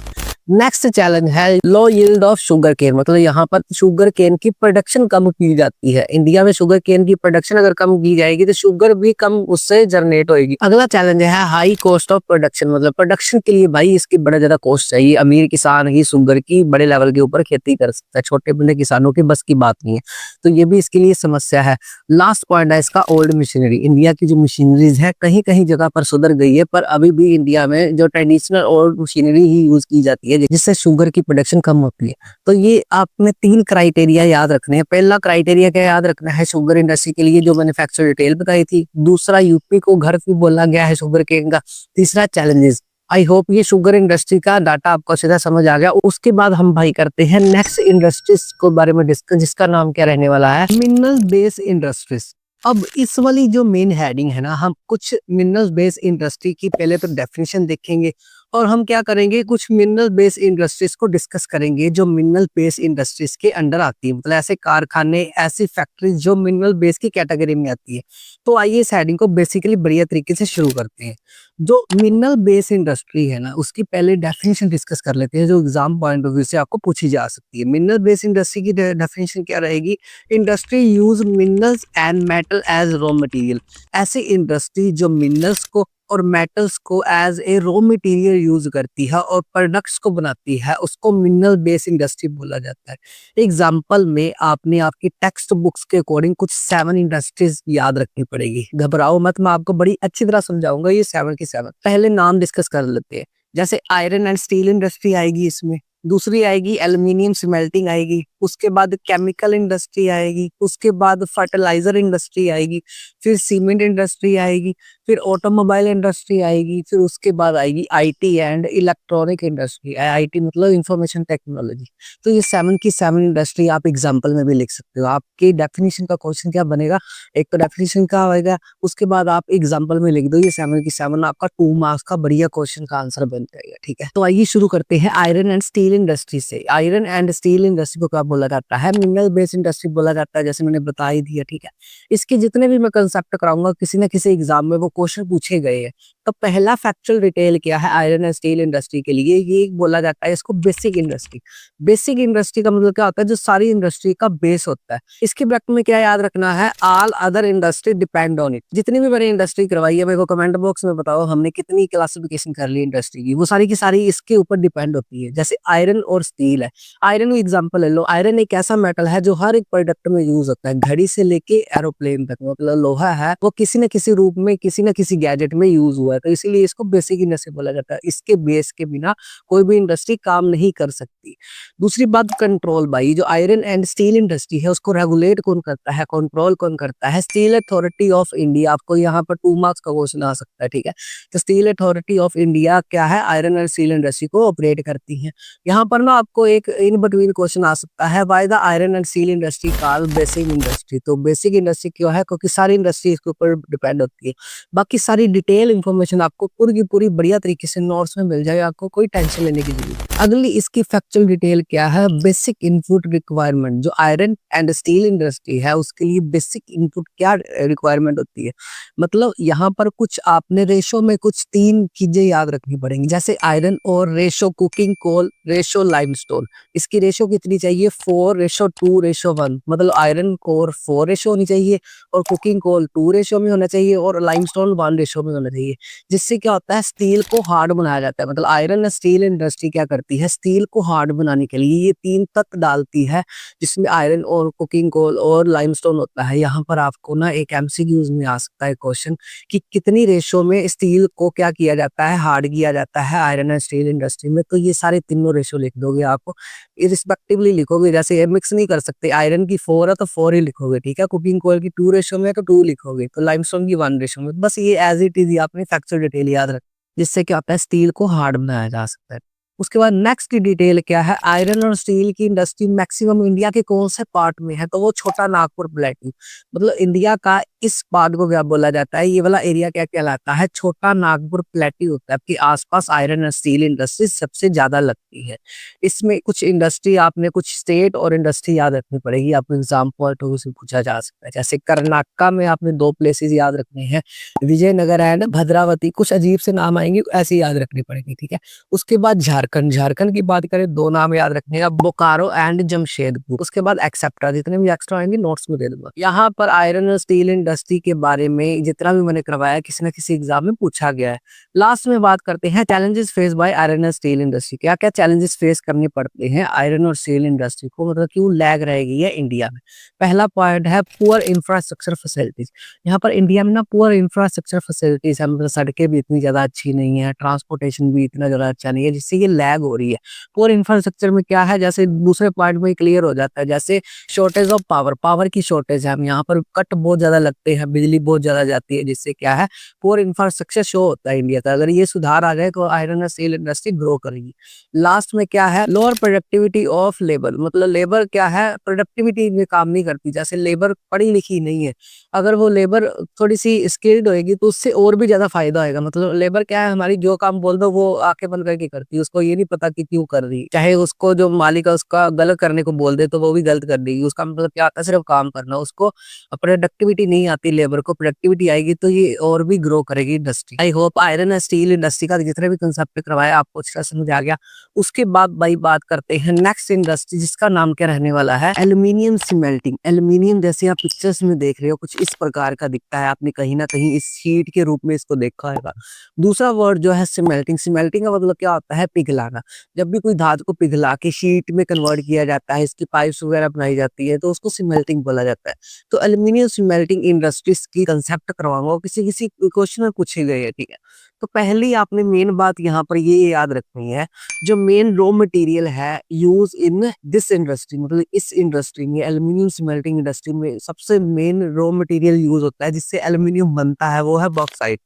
A: नेक्स्ट चैलेंज है लो यील्ड ऑफ शुगर केन, मतलब यहाँ पर शुगर केन की प्रोडक्शन कम की जाती है। इंडिया में शुगर केन की प्रोडक्शन अगर कम की जाएगी तो शुगर भी कम उससे जनरेट होगी। अगला चैलेंज है हाई कॉस्ट ऑफ प्रोडक्शन, मतलब प्रोडक्शन के लिए भाई इसकी बड़ा ज्यादा कॉस्ट चाहिए। अमीर किसान ही शुगर की बड़े लेवल के ऊपर खेती कर सकता है, छोटे बड़े किसानों की बस की बात नहीं है, तो ये भी इसके लिए समस्या है। लास्ट पॉइंट है इसका ओल्ड मशीनरी। इंडिया की जो मशीनरीज है कहीं कहीं जगह पर सुधर गई है, पर अभी भी इंडिया में जो ट्रेडिशनल ओल्ड मशीनरी ही यूज की जाती है जिससे शुगर की प्रोडक्शन कम होती है। तो ये आपने 3 क्राइटेरिया याद रखने हैं। पहला क्राइटेरिया क्या याद रखना है, शुगर इंडस्ट्री के लिए जो मैंने फैक्चुअल डिटेल बताई थी। दूसरा, यूपी को घर भी बोला गया है शुगर केन का। तीसरा, चैलेंजेस। आई होप ये शुगर इंडस्ट्री का डाटा आपको सीधा समझ आ गया। उसके बाद हम भाई करते हैं नेक्स्ट इंडस्ट्रीज को बारे में डिस्कस, जिसका नाम क्या रहने वाला है, मिनरल बेस्ड इंडस्ट्रीज। अब इस वाली जो मेन हेडिंग है ना, हम कुछ मिनरल बेस्ड इंडस्ट्री की पहले तो डेफिनेशन देखेंगे, और हम क्या करेंगे, कुछ मिनरल बेस्ड इंडस्ट्रीज को डिस्कस करेंगे जो मिनरल बेस्ड इंडस्ट्रीज के अंडर आती है, मतलब ऐसे कारखाने, ऐसी फैक्ट्रीज जो मिनरल बेस्ड की कैटेगरी में आती है। तो आइए इस हेडिंग को बेसिकली बढ़िया तरीके से शुरू करते हैं। जो मिनरल बेस्ड इंडस्ट्री है ना, उसकी पहले डेफिनेशन डिस्कस कर लेते हैं, जो एग्जाम पॉइंट ऑफ व्यू से आपको पूछी जा सकती है। मिनरल बेस्ड इंडस्ट्री की डेफिनेशन क्या रहेगी, industry use minerals and metal as raw material. ऐसी इंडस्ट्री जो मिनरल्स को और मेटल्स को as a raw material use करती है और प्रोडक्ट्स को बनाती है, उसको मिनरल बेस्ड इंडस्ट्री बोला जाता है। एग्जाम्पल में आपने आपकी टेक्स्ट बुक्स के अकॉर्डिंग कुछ 7 इंडस्ट्रीज याद रखनी पड़ेगी। घबराओ मत, मैं आपको बड़ी अच्छी तरह समझाऊंगा ये 7 की 7। पहले नाम डिस्कस कर लेते हैं। जैसे आयरन एंड स्टील इंडस्ट्री आएगी इसमें, दूसरी आएगी एल्यूमिनियम स्मेल्टिंग आएगी, उसके बाद केमिकल इंडस्ट्री आएगी, उसके बाद फर्टिलाइजर इंडस्ट्री आएगी, फिर सीमेंट इंडस्ट्री आएगी, फिर ऑटोमोबाइल इंडस्ट्री आएगी, फिर उसके बाद आएगी IT and electronic industry. IT मतलब इंफॉर्मेशन टेक्नोलॉजी। तो ये 7 की 7 इंडस्ट्री आप एग्जाम्पल में भी लिख सकते हो। आपके डेफिनेशन का क्वेश्चन क्या बनेगा, एक तो डेफिनेशन का आएगा, उसके बाद आप एग्जाम्पल में लिख दो ये 7 की 7, आपका 2 मार्क्स का बढ़िया क्वेश्चन का आंसर बन जाएगा, ठीक है। तो आइए शुरू करते हैं आयरन एंड स्टील इंडस्ट्री से। आयरन एंड स्टील इंडस्ट्री को क्या बोला जाता है, मिनरल बेस्ड इंडस्ट्री बोला जाता है, जैसे मैंने बता ही दिया, ठीक है। इसके जितने भी मैं कंसेप्ट कराऊंगा किसी न किसी एग्जाम में वो क्वेश्चन पूछे गए हैं। तो पहला फैक्चुअल डिटेल क्या है आयरन एंड स्टील इंडस्ट्री के लिए, ये बोला जाता है इसको बेसिक इंडस्ट्री। बेसिक इंडस्ट्री का मतलब क्या होता है, जो सारी इंडस्ट्री का बेस होता है। इसके ब्रैकेट में क्या याद रखना है, all other industry depend on it. जितनी भी मैंने इंडस्ट्री करवाई है, मेरे को कमेंट बॉक्स में बताओ हमने कितनी क्लासिफिकेशन कर ली इंडस्ट्री की, वो सारी की सारी इसके ऊपर डिपेंड होती है। जैसे आयरन और स्टील है, आयरन एग्जांपल ले लो, आयरन एक ऐसा मेटल है जो हर एक प्रोडक्ट में यूज होता है, घड़ी से लेके एरोप्लेन तक। मतलब लोहा है वो किसी न किसी रूप में किसी न किसी गैजेट में यूज हुआ है, तो इसीलिए इसको बेसिक इंडस्ट्री बोला जाता है। इसके बेस के बिना कोई भी इंडस्ट्री काम नहीं कर सकती। दूसरी बात कंट्रोल भाई, जो आयरन एंड स्टील इंडस्ट्री है उसको रेगुलेट कौन करता है, कंट्रोल कौन करता है, स्टील अथॉरिटी ऑफ इंडिया। आपको यहाँ पर 2 मार्क्स का क्वेश्चन आ सकता है, ठीक है। तो स्टील अथॉरिटी ऑफ इंडिया क्या है, आयरन एंड स्टील इंडस्ट्री को ऑपरेट करती है। यहाँ पर ना आपको एक इन बिटवीन क्वेश्चन आ सकता है, why the iron and steel industry called basic industry. तो बेसिक इंडस्ट्री क्यों है, क्योंकि सारी इंडस्ट्री इसके ऊपर डिपेंड होती है। बाकी सारी डिटेल इंफॉर्मेशन आपको पूरी की पूरी बढ़िया तरीके से नोट्स में मिल जाएगा, आपको कोई टेंशन लेने की जरूरत नहीं। अगली इसकी फैक्चुअल डिटेल क्या है, बेसिक इनपुट रिक्वायरमेंट। जो आयरन एंड स्टील इंडस्ट्री है उसके लिए बेसिक इनपुट क्या रिक्वायरमेंट होती है, मतलब यहाँ पर कुछ आपने रेशो में कुछ 3 चीजें याद रखनी पड़ेंगी। जैसे आयरन और ratio cooking coal, ratio limestone. इसकी रेशो कितनी चाहिए, 4:2:1। मतलब आयरन कोर 4 रेशो होनी चाहिए और कुकिंग कोल 2 रेशो में होना चाहिए और लाइमस्टोन 1 रेशो में होना चाहिए। जिससे क्या होता है, स्टील को हार्ड बनाया जाता है। मतलब आयरन स्टील इंडस्ट्री क्या करती है, स्टील को हार्ड बनाने के लिए ये 3 तत्व डालती है, जिसमें आयरन और कुकिंग कोल और लाइमस्टोन होता है। यहाँ पर आपको ना एक एमसीक्यूज में आ सकता है क्वेश्चन कि कितनी रेशो में स्टील को क्या किया जाता है, हार्ड किया जाता है आयरन एंड स्टील इंडस्ट्री में। तो ये सारे तीनों रेशो लिख दोगे, आपको इरिस्पेक्टिवली लिखोगे। जैसे ये मिक्स नहीं कर सकते, आयरन की 4 है तो 4 ही लिखोगे, ठीक है। कुकिंग कोल की 2 रेशो में है तो 2 लिखोगे, तो लाइमस्टोन की 1 रेशो में। बस ये एज इट इज आपने फैक्चुअल डिटेल याद रख, जिससे क्या होता है स्टील को हार्ड बनाया जा सकता है। उसके बाद नेक्स्ट डिटेल क्या है, आयरन और स्टील की इंडस्ट्री मैक्सिमम इंडिया के कौन से पार्ट में है, तो वो छोटा नागपुर प्लेटू। मतलब इंडिया का इस पार्ट को क्या बोला जाता है, ये वाला एरिया क्या कहलाता है, छोटा नागपुर प्लेटू होता है। आपके आसपास आयरन और स्टील इंडस्ट्री सबसे ज्यादा लगती है। इसमें कुछ इंडस्ट्री आपने कुछ स्टेट और इंडस्ट्री याद रखनी पड़ेगी, आपको एग्जाम पॉइंट से पूछा जा सकता है। जैसे कर्नाटका में आपने 2 प्लेसेस याद रखने हैं, विजयनगर एंड भद्रावती। कुछ अजीब से नाम आएंगे, ऐसे याद रखनी पड़ेगी, ठीक है। उसके बाद झारखंड, झारखंड की बात करें 2 नाम याद रखने हैं, बोकारो एंड जमशेदपुर। उसके बाद एक्सेप्ट्रा, जितने भी एक्स्ट्रा आएंगे नोट्स में दे दूंगा। यहाँ पर आयरन और स्टील इंडस्ट्री के बारे में जितना भी मैंने करवाया किसी न किसी एग्जाम में पूछा गया है। लास्ट में बात करते हैं चैलेंजेस फेस बाय आयरन और स्टील इंडस्ट्री। क्या क्या चैलेंजेस फेस करने पड़ते हैं आयरन और स्टील इंडस्ट्री को, मतलब क्यों लैग रह गई है इंडिया में। पहला पॉइंट है पुअर इंफ्रास्ट्रक्चर फैसिलिटीज। यहाँ पर इंडिया में ना पुअर इंफ्रास्ट्रक्चर फैसिलिटीज है, मतलब सड़कें भी इतनी ज्यादा अच्छी नहीं है, ट्रांसपोर्टेशन भी इतना ज्यादा अच्छा नहीं है, जिससे ये लैग हो रही है। पुअर इंफ्रास्ट्रक्चर में क्या है, जैसे दूसरे पॉइंट में क्लियर हो जाता है, जैसे शॉर्टेज ऑफ पावर, पावर की शॉर्टेज है। हम यहाँ पर कट बहुत ज्यादा लगते हैं, बिजली बहुत ज्यादा जाती है, जिससे क्या है पुअर इंफ्रास्ट्रक्चर शो होता है इंडिया का। अगर ये सुधार आ जाए तो आयरन और स्टील इंडस्ट्री ग्रो करेगी। लास्ट में क्या है, लोअर प्रोडक्टिविटी ऑफ लेबर। मतलब लेबर क्या है, प्रोडक्टिविटी में काम नहीं करती। जैसे लेबर पढ़ी लिखी नहीं है, अगर वो लेबर थोड़ी सी स्किल्ड होएगी तो उससे और भी ज्यादा फायदा होएगा। मतलब लेबर क्या है, हमारी जो काम बोल दो वो आके बंद करके करती है, उसको ये नहीं पता कि क्यों कर रही है। चाहे उसको जो मालिक है उसका गलत करने को बोल दे तो वो भी गलत कर देगी, उसका मतलब क्या आता है, सिर्फ काम करना। उसको प्रोडक्टिविटी नहीं आती, लेबर को प्रोडक्टिविटी आएगी तो ये और भी ग्रो करेगी industry. I hope iron and steel industry का जितने भी कंसेप्ट करवाया आपको अच्छा समझ आ गया। उसके बाद भाई बात करते हैं नेक्स्ट इंडस्ट्री, जिसका नाम क्या रहने वाला है, एल्यूमिनियम स्मेल्टिंग। एल्यूमिनियम जैसे आप पिक्चर्स में देख रहे हो कुछ इस प्रकार का दिखता है, आपने कहीं ना कहीं इस शीट के रूप में इसको देखा होगा। दूसरा वर्ड जो है स्मेल्टिंग, स्मेल्टिंग का मतलब क्या होता है, पिघलाना। जब भी कोई धातु को पिघला के शीट में कन्वर्ट किया जाता है, इसकी पाइप्स वगैरह बनाई जाती है, तो उसको स्मेल्टिंग बोला जाता है। तो एल्यूमिनियम स्मेल्टिंग इंडस्ट्रीज की कंसेप्ट करवाऊंगा, किसी किसी क्वेश्चन में पूछे गए हैं, ठीक है। तो पहली आपने मेन बात यहाँ पर ये याद रखनी है, जो मेन रॉ मटेरियल है यूज इन दिस इंडस्ट्री, मतलब इस इंडस्ट्री में एल्यूमिनियम स्मेल्टिंग इंडस्ट्री में सबसे मेन रॉ मटेरियल यूज होता है जिससे एल्यूमिनियम बनता है, वो है बॉक्साइट।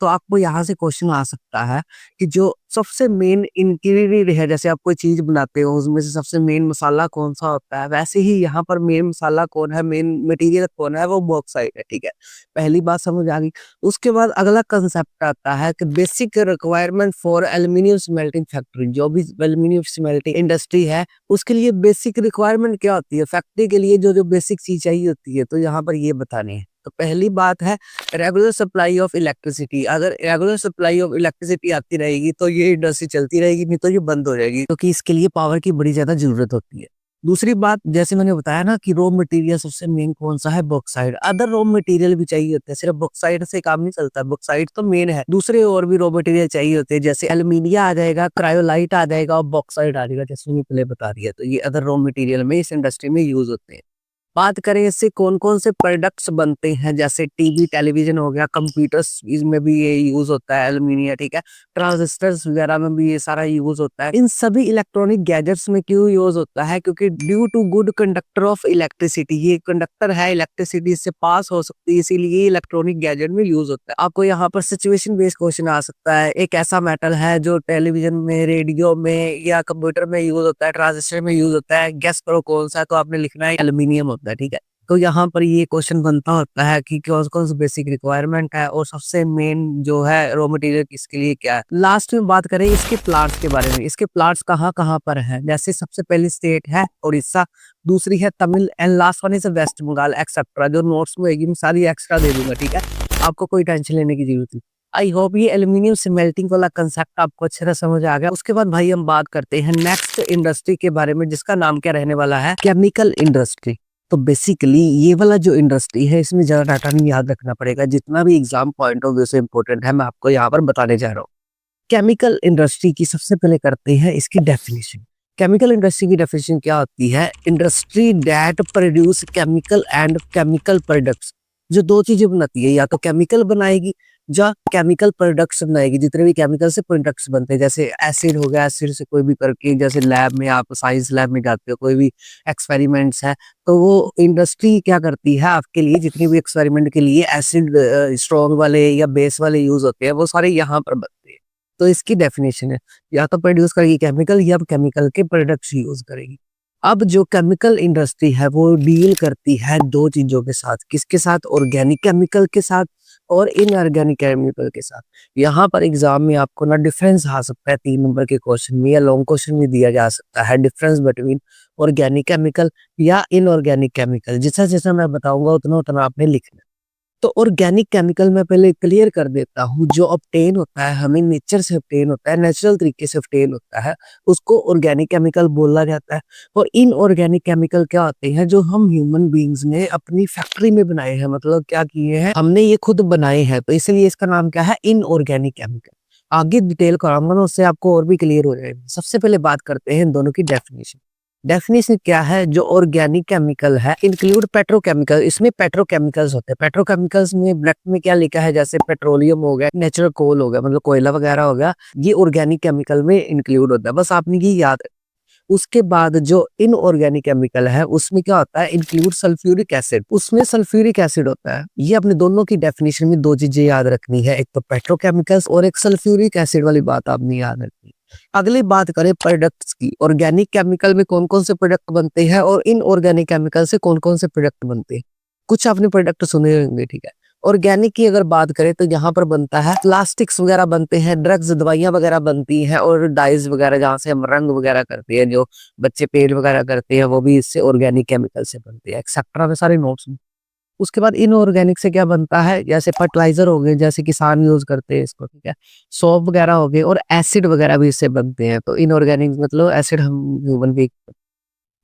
A: तो आपको यहाँ से क्वेश्चन आ सकता है कि जो सबसे मेन इंग्रेडिएंट है, जैसे आप कोई चीज बनाते हो उसमें से सबसे मेन मसाला कौन सा होता है, वैसे ही यहाँ पर मेन मसाला कौन है, मेन मटेरियल कौन है, वो बॉक्साइट है, ठीक है। पहली बात समझ आ गई। उसके बाद अगला कंसेप्ट आता है कि basic requirement for aluminium smelting factory. जो भी एल्यूमिनियम स्मेल्टिंग इंडस्ट्री है उसके लिए बेसिक रिक्वायरमेंट क्या होती है, फैक्ट्री के लिए जो जो बेसिक चीज चाहिए होती है, तो यहाँ पर ये बताने हैं। तो पहली बात है रेगुलर सप्लाई ऑफ इलेक्ट्रिसिटी। अगर रेगुलर सप्लाई ऑफ इलेक्ट्रिसिटी आती रहेगी तो ये इंडस्ट्री चलती रहेगी, नहीं तो ये बंद हो जाएगी, क्योंकि इसके लिए पावर की बड़ी ज्यादा जरूरत होती है। दूसरी बात, जैसे मैंने बताया ना कि रॉ मटेरियल सबसे मेन कौन सा है, बॉक्साइट। अदर रॉ मटेरियल भी चाहिए होते हैं, सिर्फ बॉक्साइट से काम नहीं चलता, बॉक्साइट तो मेन है, दूसरे और भी रॉ मटेरियल चाहिए होते हैं, जैसे एल्यूमिनियम आ जाएगा, क्रायोलाइट आ जाएगा और बॉक्साइट आ जाएगा, जैसे मैंने पहले बता दिया। तो ये अदर रॉ मटेरियल में इस इंडस्ट्री में यूज होते हैं। बात करें इससे कौन कौन से प्रोडक्ट्स बनते हैं, जैसे टीवी टेलीविजन हो गया, कंप्यूटर्स, इसमें भी ये यूज होता है एल्यूमिनियम, ठीक है। ट्रांजिस्टर्स वगैरह में भी ये सारा यूज होता है। इन सभी इलेक्ट्रॉनिक गैजेट्स में क्यों यूज होता है, क्योंकि due to good conductor of electricity, ये कंडक्टर है, इलेक्ट्रिसिटी से पास हो सकती है, इसीलिए इलेक्ट्रॉनिक गैजेट में यूज होता है। आपको यहाँ पर सिचुएशन बेस्ड क्वेश्चन आ सकता है, एक ऐसा मेटल है जो टेलीविजन में, रेडियो में या कंप्यूटर में यूज होता है, ट्रांजिस्टर में यूज होता है, गेस करो कौन सा है, तो आपने लिखना है एल्यूमिनियम होता है, ठीक है। तो यहाँ पर ये क्वेश्चन बनता होता है कि कौन कौन सी बेसिक रिक्वायरमेंट है और सबसे मेन जो है रॉ मटेरियल किसके लिए क्या है। लास्ट में बात करें इसके प्लांट्स के बारे में, इसके प्लांट्स कहाँ कहाँ पर है, जैसे सबसे पहली स्टेट है उड़ीसा, दूसरी है Tamil and last one is West Bengal etcetera. जो नोट्स में होगी मैं सारी एक्स्ट्रा दे दूंगा, ठीक है, आपको कोई टेंशन लेने की जरूरत नहीं। आई होप ये एल्यूमिनियम स्मेल्टिंग वाला कंसेप्ट आपको अच्छे से समझ आ गया। उसके बाद भाई हम बात करते हैं नेक्स्ट इंडस्ट्री के बारे में, जिसका नाम क्या रहने वाला है, केमिकल इंडस्ट्री। तो बेसिकली ये वाला जो इंडस्ट्री है इसमें ज्यादा डाटा नहीं याद रखना पड़ेगा, जितना भी एग्जाम पॉइंट ऑफ व्यू से इंपॉर्टेंट है मैं आपको यहाँ पर बताने जा रहा हूँ। केमिकल इंडस्ट्री की सबसे पहले करते हैं इसकी डेफिनेशन। केमिकल इंडस्ट्री की डेफिनेशन क्या होती है, industry that produce chemical and chemical products, जो दो चीजें बनाती है, या तो केमिकल बनाएगी या केमिकल प्रोडक्ट्स बनाएगी। जितने भी केमिकल से प्रोडक्ट्स बनते हैं, जैसे एसिड हो गया, एसिड से कोई भी करके, जैसे लैब में आप साइंस लैब में जाते हो, कोई भी एक्सपेरिमेंट्स है, तो वो इंडस्ट्री क्या करती है आपके लिए, जितनी भी एक्सपेरिमेंट के लिए एसिड स्ट्रॉन्ग वाले या बेस वाले यूज होते हैं, वो सारे यहाँ पर बनते हैं। तो इसकी डेफिनेशन है, या तो प्रोड्यूस करेगी केमिकल या केमिकल के प्रोडक्ट्स यूज करेगी। अब जो केमिकल इंडस्ट्री है वो डील करती है दो चीजों के साथ, किसके साथ, ऑर्गेनिक केमिकल के साथ और इनऑर्गेनिक केमिकल के साथ। यहाँ पर एग्जाम में आपको ना डिफरेंस आ सकता है, 3 नंबर के क्वेश्चन में या लॉन्ग क्वेश्चन में दिया जा सकता है, डिफरेंस बिटवीन ऑर्गेनिक केमिकल या इनऑर्गेनिक केमिकल। जैसा जैसा मैं बताऊंगा उतना उतना आपने लिखना। तो ऑर्गेनिक केमिकल मैं पहले क्लियर कर देता हूँ, जो ऑब्टेन होता है हमें नेचर से ऑब्टेन होता है, नेचुरल तरीके से ऑब्टेन होता है, उसको ऑर्गेनिक केमिकल बोला जाता है। और इनऑर्गेनिक केमिकल क्या होते हैं, जो हम ह्यूमन बींग्स ने अपनी फैक्ट्री में बनाए हैं, मतलब क्या किए हैं हमने, ये खुद बनाए हैं, तो इसलिए इसका नाम क्या है, इनऑर्गेनिक केमिकल। आगे डिटेल कराऊंगा ना, उससे आपको और भी क्लियर हो जाएगा। सबसे पहले बात करते हैं इन दोनों की डेफिनेशन। डेफिनेशन क्या है, जो ऑर्गेनिक केमिकल है इंक्लूड पेट्रोकेमिकल, इसमें पेट्रोकेमिकल्स होते हैं। पेट्रोकेमिकल्स में ब्लैक में क्या लिखा है, जैसे पेट्रोलियम हो गया, नेचुरल कोल हो गया, मतलब कोयला वगैरह हो गया, ये ऑर्गेनिक केमिकल में इंक्लूड होता है, बस आपने ये याद है। उसके बाद जो इनऑर्गेनिक केमिकल है उसमें क्या होता है, इंक्लूड सल्फ्यूरिक एसिड, उसमें सल्फ्यूरिक एसिड होता है। ये अपने दोनों की डेफिनेशन में दो चीजें याद रखनी है, एक तो पेट्रोकेमिकल्स और एक सल्फ्यूरिक एसिड वाली बात आपने याद रखनी। अगली बात करें प्रोडक्ट्स की, ऑर्गेनिक केमिकल में कौन कौन से प्रोडक्ट बनते हैं और इनऑर्गेनिक केमिकल से कौन कौन से प्रोडक्ट बनते हैं। कुछ आपने प्रोडक्ट सुने होंगे, ठीक है। ऑर्गेनिक की अगर बात करें तो यहाँ पर बनता है प्लास्टिक्स वगैरह बनते हैं, ड्रग्स दवाइयां वगैरह बनती हैं, और डाइज वगैरह जहाँ से हम रंग वगैरह करते हैं, जो बच्चे पेंट वगैरह करते हैं, वो भी इससे ऑर्गेनिक केमिकल से बनते हैं, एक्सेट्रा में सारे नोट्स। उसके बाद इनऑर्गेनिक से क्या बनता है, जैसे फर्टिलाइजर हो गए, जैसे किसान यूज करते हैं इसको, ठीक है। सोप वगैरह हो गए, और एसिड वगैरह भी इससे बनते हैं। तो इनऑर्गेनिक मतलब एसिड हम ह्यूमन भी,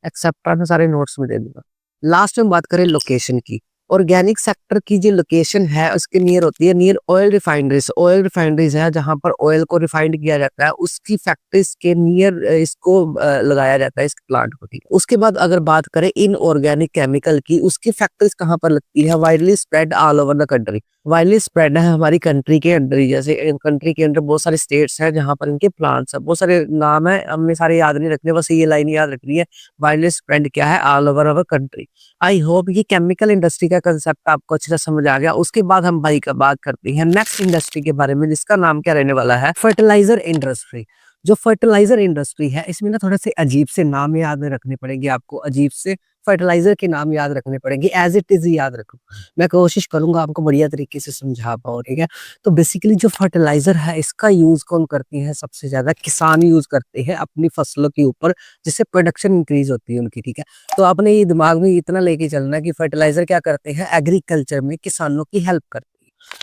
A: एक्सेप्ट में सारे नोट्स में दे दूंगा। लास्ट में बात करें लोकेशन की, ऑर्गेनिक सेक्टर की जो लोकेशन है उसके नियर होती है, near oil refineries. Oil refineries है जहां पर ऑयल को रिफाइंड किया जाता है, उसकी फैक्ट्रीज के नियर इसको लगाया जाता है, इस प्लांट को, ठीक है। उसके बाद अगर बात करें इनऑर्गेनिक केमिकल की, उसकी फैक्ट्रीज कहाँ पर लगती है, widely spread all over the country. Widely spread है हमारी कंट्री के अंदर ही, जैसे कंट्री के अंदर बहुत सारे स्टेट्स हैं जहां पर इनके प्लांट्स है, बहुत सारे नाम है, हमें सारे याद नहीं रखने, बस ये लाइन याद रखनी है, वाइडली स्प्रेड क्या है, all over our country. I hope ये केमिकल इंडस्ट्री का कंसेप्ट आपको अच्छे से समझ आ गया। उसके बाद हम भाई का बात करते हैं नेक्स्ट इंडस्ट्री के बारे में, जिसका नाम क्या रहने वाला है, फर्टिलाइजर इंडस्ट्री। जो फर्टिलाइज़र इंडस्ट्री है, इसमें ना थोड़े-से अजीब से नाम याद रखने पड़ेंगे आपको, अजीब से फर्टिलाइज़र के नाम याद रखने पड़ेंगे, ऐज़ इट इज़ ही याद रखो। मैं कोशिश करूँगा आपको बढ़िया तरीके से समझा पाऊँ, ठीक है? तो बेसिकली जो फर्टिलाइज़र है, इसका यूज़ कौन करते हैं सबसे ज़्यादा? किसान यूज़ करते हैं अपनी फसलों के ऊपर, जिससे प्रोडक्शन इंक्रीज़ होती है उनकी, ठीक है? तो आपने ये दिमाग में इतना लेके चलना है कि फर्टिलाइज़र क्या करते हैं? एग्रीकल्चर में किसानों की हेल्प करते हैं।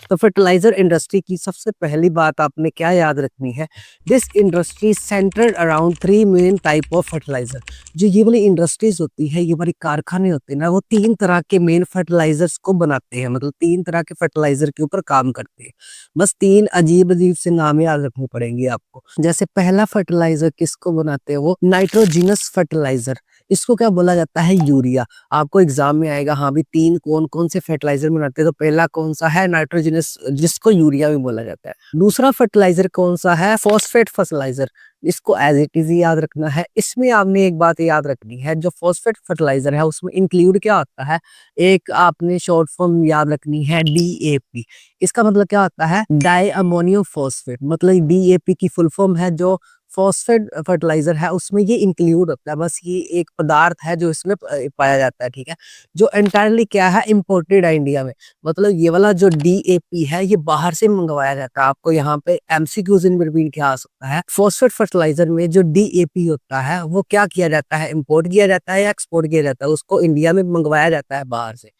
A: तो फर्टिलाइज़र इंडस्ट्री की सबसे पहली बात आपने क्या याद रखनी है? This industry centred around 3 main type of fertiliser. जो ये वाली इंडस्ट्रीज़ होती है, ये वाली कारखाने होते हैं ना, वो 3 तरह के मेन फर्टिलाइज़र्स को बनाते हैं, मतलब 3 तरह के फर्टिलाइज़र के ऊपर काम करते हैं। बस 3 अजीब-अजीब से नाम याद रखने पड़ेंगे आपको। जैसे पहला फर्टिलाइज़र किसको बनाते हैं वो? नाइट्रोजिनस फर्टिलाइज़र, इसको क्या बोला जाता है? यूरिया। आपको एग्ज़ाम में आएगा, हाँ भी 3 कौन-कौन से फर्टिलाइज़र बनाते हैं, तो पहला कौन-सा है? नाइट्रोजिनस, जिसको यूरिया भी बोला जाता है। दूसरा फर्टिलाइज़र कौन-सा है? फॉस्फेट फर्टिलाइज़र, इसको एज़ इट इज़ ही याद रखना है। इसमें आपने एक बात याद रखनी है, जो फॉस्फेट फर्टिलाइज़र है उसमें इंक्लूड क्या होता है? एक आपने शॉर्ट फॉर्म याद रखनी है, डीएपी। इसका मतलब क्या होता है? डाई अमोनियम फॉस्फेट, मतलब डीएपी की फुल फॉर्म है, जो फॉस्फेट फर्टिलाइज़र है उसमें ये इंक्लूड होता है। बस ये एक पदार्थ है जो इसमें पाया जाता है, ठीक है? जो एंटायरली क्या है? इम्पोर्टेड है इंडिया में। मतलब ये वाला जो डीएपी है, ये बाहर से मंगवाया जाता है। आपको यहाँ पे एमसीक्यूज़ इन बिटवीन क्या आ सकता है? फॉस्फेट फर्टिलाइज़र में जो डीएपी होता है, वो क्या किया जाता है? इम्पोर्ट किया जाता है या एक्सपोर्ट किया जाता है? उसको इंडिया में मंगवाया जाता है बाहर से।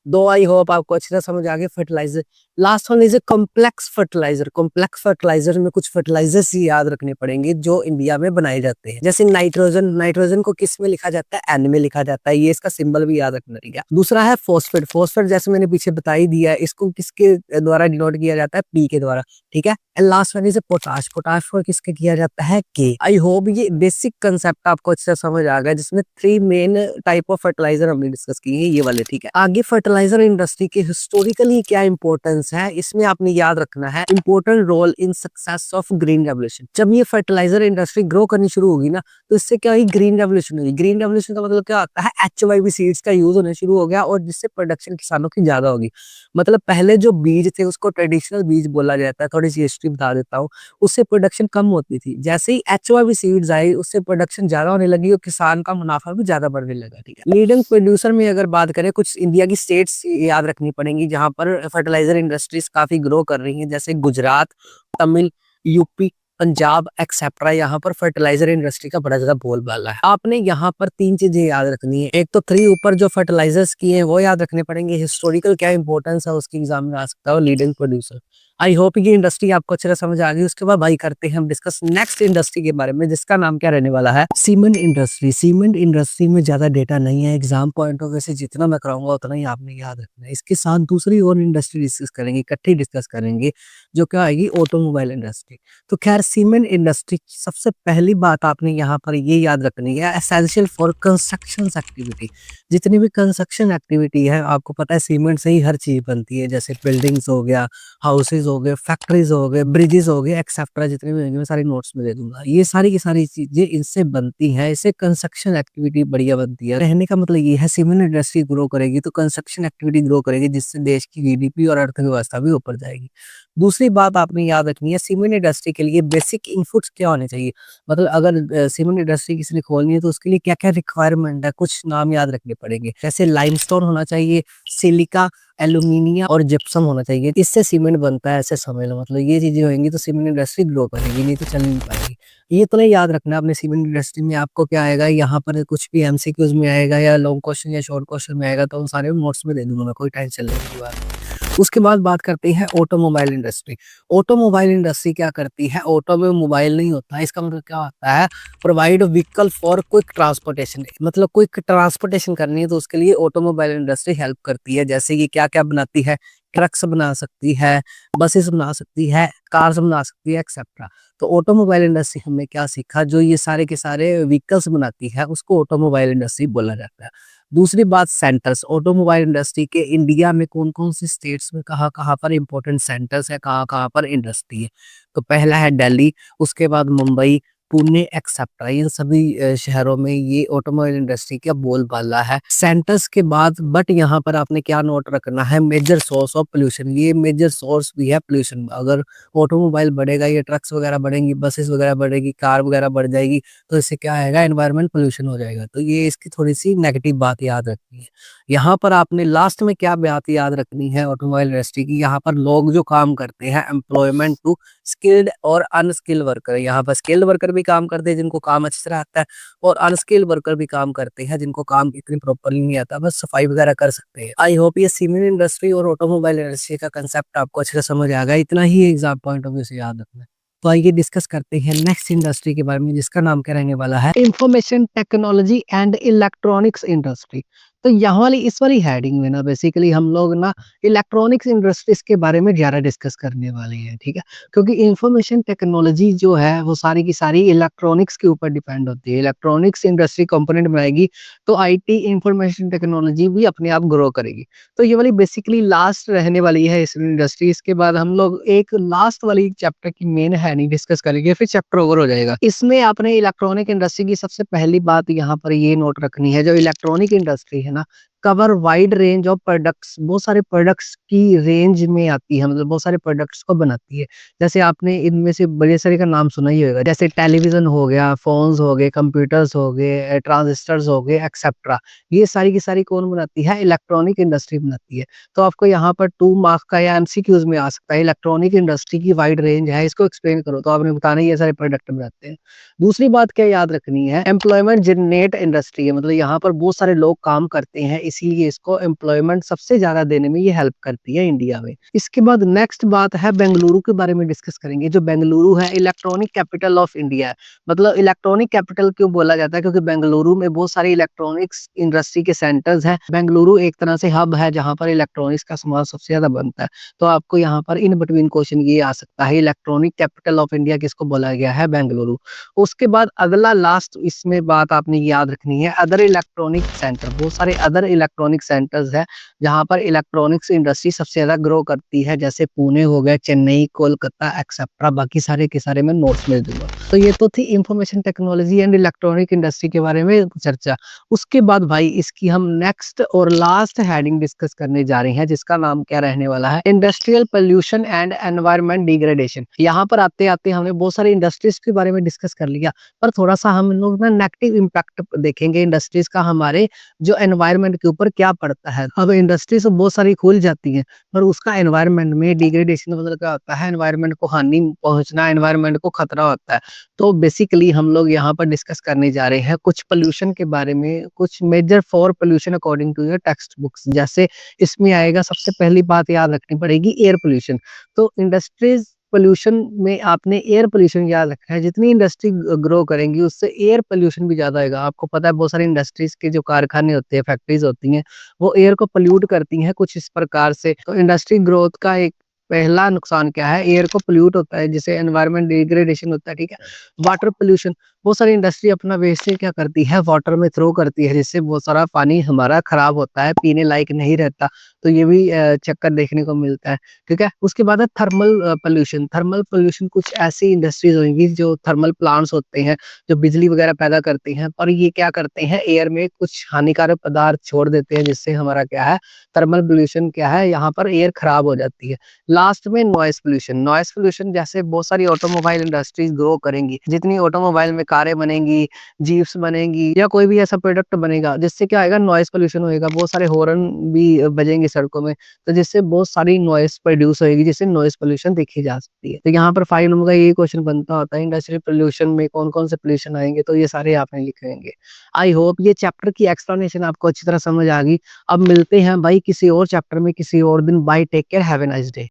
A: 2 आई होप आपको अच्छी तरह समझ आ गई fertiliser. Last one is a complex fertiliser. Complex fertiliser में कुछ फर्टिलाइज़र्स ही याद रखने पड़ेंगे जो इंडिया में बनाए जाते हैं। जैसे नाइट्रोजन, नाइट्रोजन को किस में लिखा जाता है? एन में लिखा जाता है। ये इसका सिंबल भी याद रखना, ठीक है? दूसरा है फॉस्फेट। फॉस्फेट जैसे मैंने पीछे बता ही दिया है, इसको किसके द्वारा डिनोट किया जाता है? पी के द्वारा, ठीक है? And last one is a potash. Potash को किसके किया जाता है? के। आई होप ये बेसिक कांसेप्ट आपको अच्छे से समझ आ गया, जिसमें 3 मेन टाइप ऑफ फर्टिलाइज़र हमने डिस्कस किए हैं, ये वाले, ठीक है? आगे फर्टिलाइज़र इंडस्ट्री के हिस्टोरिकली क्या इंपॉर्टेंस है, इसमें आपने याद रखना है important role in success of green revolution. जब ये फर्टिलाइज़र इंडस्ट्री ग्रो करनी शुरू होगी ना, तो इससे क्या हुई? ग्रीन रेवोल्यूशन हुई। ग्रीन रेवोल्यूशन का मतलब क्या होता है? एचवाईवी सीड्स का यूज़ होना शुरू हो गया और जिससे प्रोडक्शन किसानों की ज़्यादा होगी। मतलब पहले जो बीज थे उसको ट्रेडिशनल बीज बोला जाता है, थोड़ी-सी हिस्ट्री बता देता हूँ। उससे प्रोडक्शन कम होती थी। जैसे ही एचवाईवी सीड्स आई, उससे प्रोडक्शन ज़्यादा होने लगी और किसान का मुनाफा भी ज़्यादा बढ़ने लगा, ठीक है? लीडिंग प्रोड्यूसर में अगर बात करें, कुछ इंडिया की स्टेट्स याद रखनी पड़ेंगी जहाँ पर फर्टिलाइज़र इंडस्ट्रीज़ काफ़ी ग्रो कर रही हैं, जैसे गुजरात, तमिल, यूपी, पंजाब एक्सेट्रा। यहाँ पर फर्टिलाइज़र इंडस्ट्री का बड़ा ज़्यादा बोलबाला है। आपने यहाँ पर 3 चीज़ें याद रखनी है। एक तो 3 ऊपर जो फर्टिलाइज़र्स किए हैं वो याद रखने पड़ेंगे, हिस्टोरिकल क्या इंपॉर्टेंस है उसकी एग्ज़ाम में आ सकता है, और लीडिंग प्रोड्यूसर। आई होप ये इंडस्ट्री आपको अच्छे से समझ आ गई। उसके बाद भाई करते हैं हम डिस्कस नेक्स्ट इंडस्ट्री के बारे में, जिसका नाम क्या रहने वाला है? Cement industry. सीमेंट इंडस्ट्री में ज़्यादा डेटा नहीं है, एग्जाम पॉइंट ऑफ व्यू से जितना मैं कराऊंगा उतना ही आपने याद रखना है। इसके साथ दूसरी और इंडस्ट्री डिस्कस करेंगे, इकट्ठे डिस्कस करेंगे, जो क्या आएगी? Automobile industry. तो खैर सीमेंट इंडस्ट्री की सबसे पहली बात आपने यहाँ पर ये याद रखनी है, एसेंशियल फॉर कंस्ट्रक्शन एक्टिविटी। जितनी भी कंस्ट्रक्शन एक्टिविटी है, आपको पता है सीमेंट से ही हर चीज़ बनती है, जैसे बिल्डिंग्स हो गया, हाउसेज़ हो गए, फैक्ट्रीज़ हो गए, ब्रिजेज़ हो गए एक्सेट्रा, जितने भी होंगे मैं सारी नोट्स में दे दूँगा। ये सारी की सारी चीज़ें इनसे बनती हैं, इससे कंस्ट्रक्शन एक्टिविटी बढ़िया बनती है। कहने का मतलब ये है सीमेंट इंडस्ट्री ग्रो करेगी तो कंस्ट्रक्शन एक्टिविटी ग्रो करेगी, जिससे देश की जीडीपी और अर्थव्यवस्था भी ऊपर जाएगी। दूसरी बात आपने याद रखनी है, सीमेंट इंडस्ट्री के लिए बेसिक इनपुट्स क्या होने चाहिए? मतलब अगर सीमेंट इंडस्ट्री किसी ने खोलनी है तो उसके लिए क्या-क्या रिक्वायरमेंट है, कुछ नाम याद रखने पड़ेंगे। जैसे लाइमस्टोन होना चाहिए, सिलिका, एल्यूमीनियम और जिप्सम होना चाहिए। इससे सीमेंट बनता है, ऐसे समझ लो। मतलब ये चीज़ें होंगी तो सीमेंट इंडस्ट्री ग्रो करेगी, नहीं तो चल नहीं पाएगी। ये तो नहीं याद रखना अपने सीमेंट इंडस्ट्री में आपको क्या आएगा, यहाँ पर कुछ भी एमसीक्यूज़ में आएगा या लॉन्ग क्वेश्चन या शॉर्ट क्वेश्चन में आएगा तो उन सारे नोट्स में दे दूँगा मैं, कोई टेंशन लेने की बात नहीं। उसके बाद बात करते हैं ऑटोमोबाइल इंडस्ट्री। ऑटोमोबाइल इंडस्ट्री क्या करती है? ऑटो में मोबाइल नहीं होता है, इसका मतलब क्या होता है? Provide vehicle for quick transportation. मतलब क्विक ट्रांसपोर्टेशन करनी है तो उसके लिए ऑटोमोबाइल इंडस्ट्री हेल्प करती है। जैसे कि क्या-क्या बनाती है? ट्रक्स बना सकती है, बसेस बना सकती है, कार्स बना सकती है एक्सेट्रा। तो ऑटोमोबाइल इंडस्ट्री हमने क्या सीखा? जो ये सारे के सारे व्हीकल्स बनाती है उसको ऑटोमोबाइल इंडस्ट्री बोला जाता है। दूसरी बात सेंटर्स, ऑटोमोबाइल इंडस्ट्री के इंडिया में कौन-कौन सी स्टेट्स में कहाँ-कहाँ पर इम्पोर्टेंट सेंटर्स है, कहाँ-कहाँ पर इंडस्ट्री है? तो पहला है दिल्ली, उसके बाद मुंबई, पुणे एक्सेट्रा, इन सभी शहरों में ये ऑटोमोबाइल इंडस्ट्री का बोलबाला है सेंटर्स के बाद। बट यहाँ पर आपने क्या नोट रखना है, मेजर सोर्स ऑफ पोल्यूशन, ये मेजर सोर्स भी है पोल्यूशन। अगर ऑटोमोबाइल बढ़ेगा, ये ट्रक्स वगैरह बढ़ेंगी, बसेस वगैरह बढ़ेगी, कार वगैरह बढ़ जाएगी, तो इससे क्या आएगा, एनवायरमेंट पोल्यूशन हो जाएगा। तो ये इसकी थोड़ी सी नेगेटिव बात याद रखनी है। यहाँ पर आपने लास्ट में क्या बात याद रखनी है ऑटोमोबाइल इंडस्ट्री की, यहाँ पर लोग जो काम करते हैं, एम्प्लॉयमेंट टू स्किल्ड और अनस्किल्ड वर्कर। यहाँ पर स्किल्ड वर्कर भी काम करते हैं जिनको काम अच्छी तरह आता है, और अनस्किल्ड वर्कर भी काम करते हैं जिनको काम इतनी प्रॉपरली नहीं आता, बस सफाई वगैरह कर सकते हैं। आई होप ये सीमेंट इंडस्ट्री और ऑटोमोबाइल इंडस्ट्री का कंसेप्ट आपको अच्छे से समझ आ गया। इतना ही एग्जाम पॉइंट ऑफ व्यू से याद रखना है। तो आइए डिस्कस करते हैं नेक्स्ट इंडस्ट्री के बारे में, जिसका नाम क्या रहने वाला है, information technology and electronics industry. तो यहाँ वाली इस वाली हेडिंग में ना बेसिकली हम लोग ना इलेक्ट्रॉनिक्स इंडस्ट्रीज के बारे में ज़्यादा डिस्कस करने वाले हैं, ठीक है। क्योंकि इंफॉर्मेशन टेक्नोलॉजी जो है वो सारी की सारी इलेक्ट्रॉनिक्स के ऊपर डिपेंड होती है। इलेक्ट्रॉनिक्स इंडस्ट्री कंपोनेंट बनाएगी तो आईटी इंफॉर्मेशन टेक्नोलॉजी भी अपने आप ग्रो करेगी। तो ये वाली बेसिकली लास्ट रहने वाली है इस इंडस्ट्री। इसके बाद हम लोग एक लास्ट वाली चैप्टर की मेन हेडिंग डिस्कस करेंगे, फिर चैप्टर ओवर हो जाएगा। इसमें आपने इलेक्ट्रॉनिक इंडस्ट्री की सबसे पहली बात यहाँ पर ये नोट रखनी है, जो इलेक्ट्रॉनिक इंडस्ट्री है ना, cover wide range of products, बहुत सारे प्रोडक्ट्स की रेंज में आती है, मतलब बहुत सारे प्रोडक्ट्स को बनाती है। जैसे आपने इनमें से बड़े सारे का नाम सुना ही होगा, जैसे टेलीविजन हो गया, फोन्स हो गए, कंप्यूटर्स हो गए, ट्रांजिस्टर्स हो गए, एक्सेट्रा। ये सारी की सारी कौन बनाती है, इलेक्ट्रॉनिक इंडस्ट्री बनाती है। तो आपको यहाँ पर 2 मार्क्स का या एमसीक्यूज में आ सकता है, इलेक्ट्रॉनिक इंडस्ट्री की वाइड रेंज है, इसको एक्सप्लेन करो, तो आपने बताना ये सारे प्रोडक्ट बनाते हैं। दूसरी बात क्या याद रखनी है, एम्प्लॉयमेंट जनरेट इंडस्ट्री है, मतलब यहाँ पर बहुत सारे लोग काम करते हैं, इसीलिए इसको एम्प्लॉयमेंट सबसे ज्यादा देने में ये हेल्प करती है इंडिया में। इसके बाद नेक्स्ट बात है बेंगलुरु के बारे में डिस्कस करेंगे। जो बेंगलुरु है इलेक्ट्रॉनिक कैपिटल ऑफ इंडिया है। मतलब इलेक्ट्रॉनिक कैपिटल क्यों बोला जाता है, क्योंकि बेंगलुरु में बहुत सारी इलेक्ट्रॉनिक्स इंडस्ट्री के सेंटर्स हैं। बेंगलुरु एक तरह से हब है जहाँ पर इलेक्ट्रॉनिक्स का सामान सबसे ज्यादा बनता है। तो आपको यहाँ पर इन बिटवीन क्वेश्चन ये आ सकता है, इलेक्ट्रॉनिक कैपिटल ऑफ इंडिया किसको बोला गया है, बेंगलुरु। उसके बाद अगला लास्ट इसमें बात आपने याद रखनी है, अदर इलेक्ट्रॉनिक सेंटर। बहुत सारे अदर इलेक्ट्रॉनिक सेंटर्स है जहां पर इलेक्ट्रॉनिक्स इंडस्ट्री सबसे ज्यादा ग्रो करती है, जैसे पुणे हो गया, चेन्नई, कोलकाता एक्सेट्रा। बाकी सारे के सारे मैं नोट्स में दूंगा। तो ये तो थी information technology and electronic industry के बारे में चर्चा। उसके बाद भाई इसकी हम नेक्स्ट और लास्ट हेडिंग डिस्कस करने जा रहे हैं, जिसका नाम क्या रहने वाला है, industrial pollution and environment degradation. यहाँ पर आते आते हमने बहुत सारी इंडस्ट्रीज के बारे में डिस्कस कर लिया, पर थोड़ा सा हम लोग ना नेगेटिव इम्पैक्ट देखेंगे इंडस्ट्रीज का हमारे जो एनवायरनमेंट के ऊपर क्या पड़ता है। अब इंडस्ट्रीज तो बहुत सारी खुल जाती हैं, पर उसका एनवायरनमेंट में डिग्रेडेशन मतलब क्या होता है, एनवायरनमेंट को हानि पहुंचना, एनवायरनमेंट को खतरा होता है। तो बेसिकली हम लोग यहाँ पर डिस्कस करने जा रहे हैं कुछ पोल्यूशन के बारे में, कुछ major for pollution according to your text books. जैसे इसमें आएगा, सबसे पहली बात याद रखनी पड़ेगी, एयर पोल्यूशन। तो इंडस्ट्रीज पोल्यूशन में आपने एयर पोल्यूशन याद रखा है। जितनी इंडस्ट्री ग्रो करेंगी उससे एयर पोल्यूशन भी ज्यादा होगा। आपको पता है बहुत सारी इंडस्ट्रीज के जो कारखाने होते हैं, फैक्ट्रीज होती हैं, वो एयर को पोल्यूट करती हैं कुछ इस प्रकार से। तो इंडस्ट्री ग्रोथ का एक पहला नुकसान क्या है, एयर को पोल्यूट होता है, जिससे एनवायरमेंट डिग्रेडेशन होता है, ठीक है। वाटर पोल्यूशन, बहुत सारी इंडस्ट्री अपना वेस्ट क्या करती है, वाटर में थ्रो करती है, जिससे बहुत सारा पानी हमारा खराब होता है, पीने लायक नहीं रहता। तो ये भी चक्कर देखने को मिलता है, ठीक है। उसके बाद है थर्मल पोल्यूशन। थर्मल पोल्यूशन कुछ ऐसी इंडस्ट्रीज होंगी जो थर्मल प्लांट्स होते हैं, जो बिजली वगैरह पैदा करते हैं, और ये क्या करते हैं, एयर में कुछ हानिकारक पदार्थ छोड़ देते हैं, जिससे हमारा क्या है, थर्मल पोल्यूशन क्या है, यहाँ पर एयर खराब हो जाती है। लास्ट में नॉइस पोल्यूशन। नॉइस पोल्यूशन जैसे बहुत सारी ऑटोमोबाइल इंडस्ट्रीज ग्रो करेंगी, जितनी ऑटोमोबाइल में कारें बनेंगी, जीप्स बनेंगी, या कोई भी ऐसा प्रोडक्ट बनेगा, जिससे क्या आएगा, नॉइस पोल्यूशन होएगा। बहुत सारे हॉर्न भी बजेंगे सड़कों में, तो जिससे बहुत सारी नॉइस प्रोड्यूस होगी, जिससे नॉइस पोल्यूशन देखी जा सकती है। तो यहाँ पर 5 नंबर का ये क्वेश्चन बनता होता है, इंडस्ट्रियल पोल्यूशन में कौन कौन से पोल्यूशन आएंगे, तो ये सारे आपने लिखेंगे। आई होप ये चैप्टर की एक्सप्लेनेशन आपको अच्छी तरह समझ आ गई। अब मिलते हैं भाई किसी और चैप्टर में किसी और दिन। Bye, take care, have a nice day.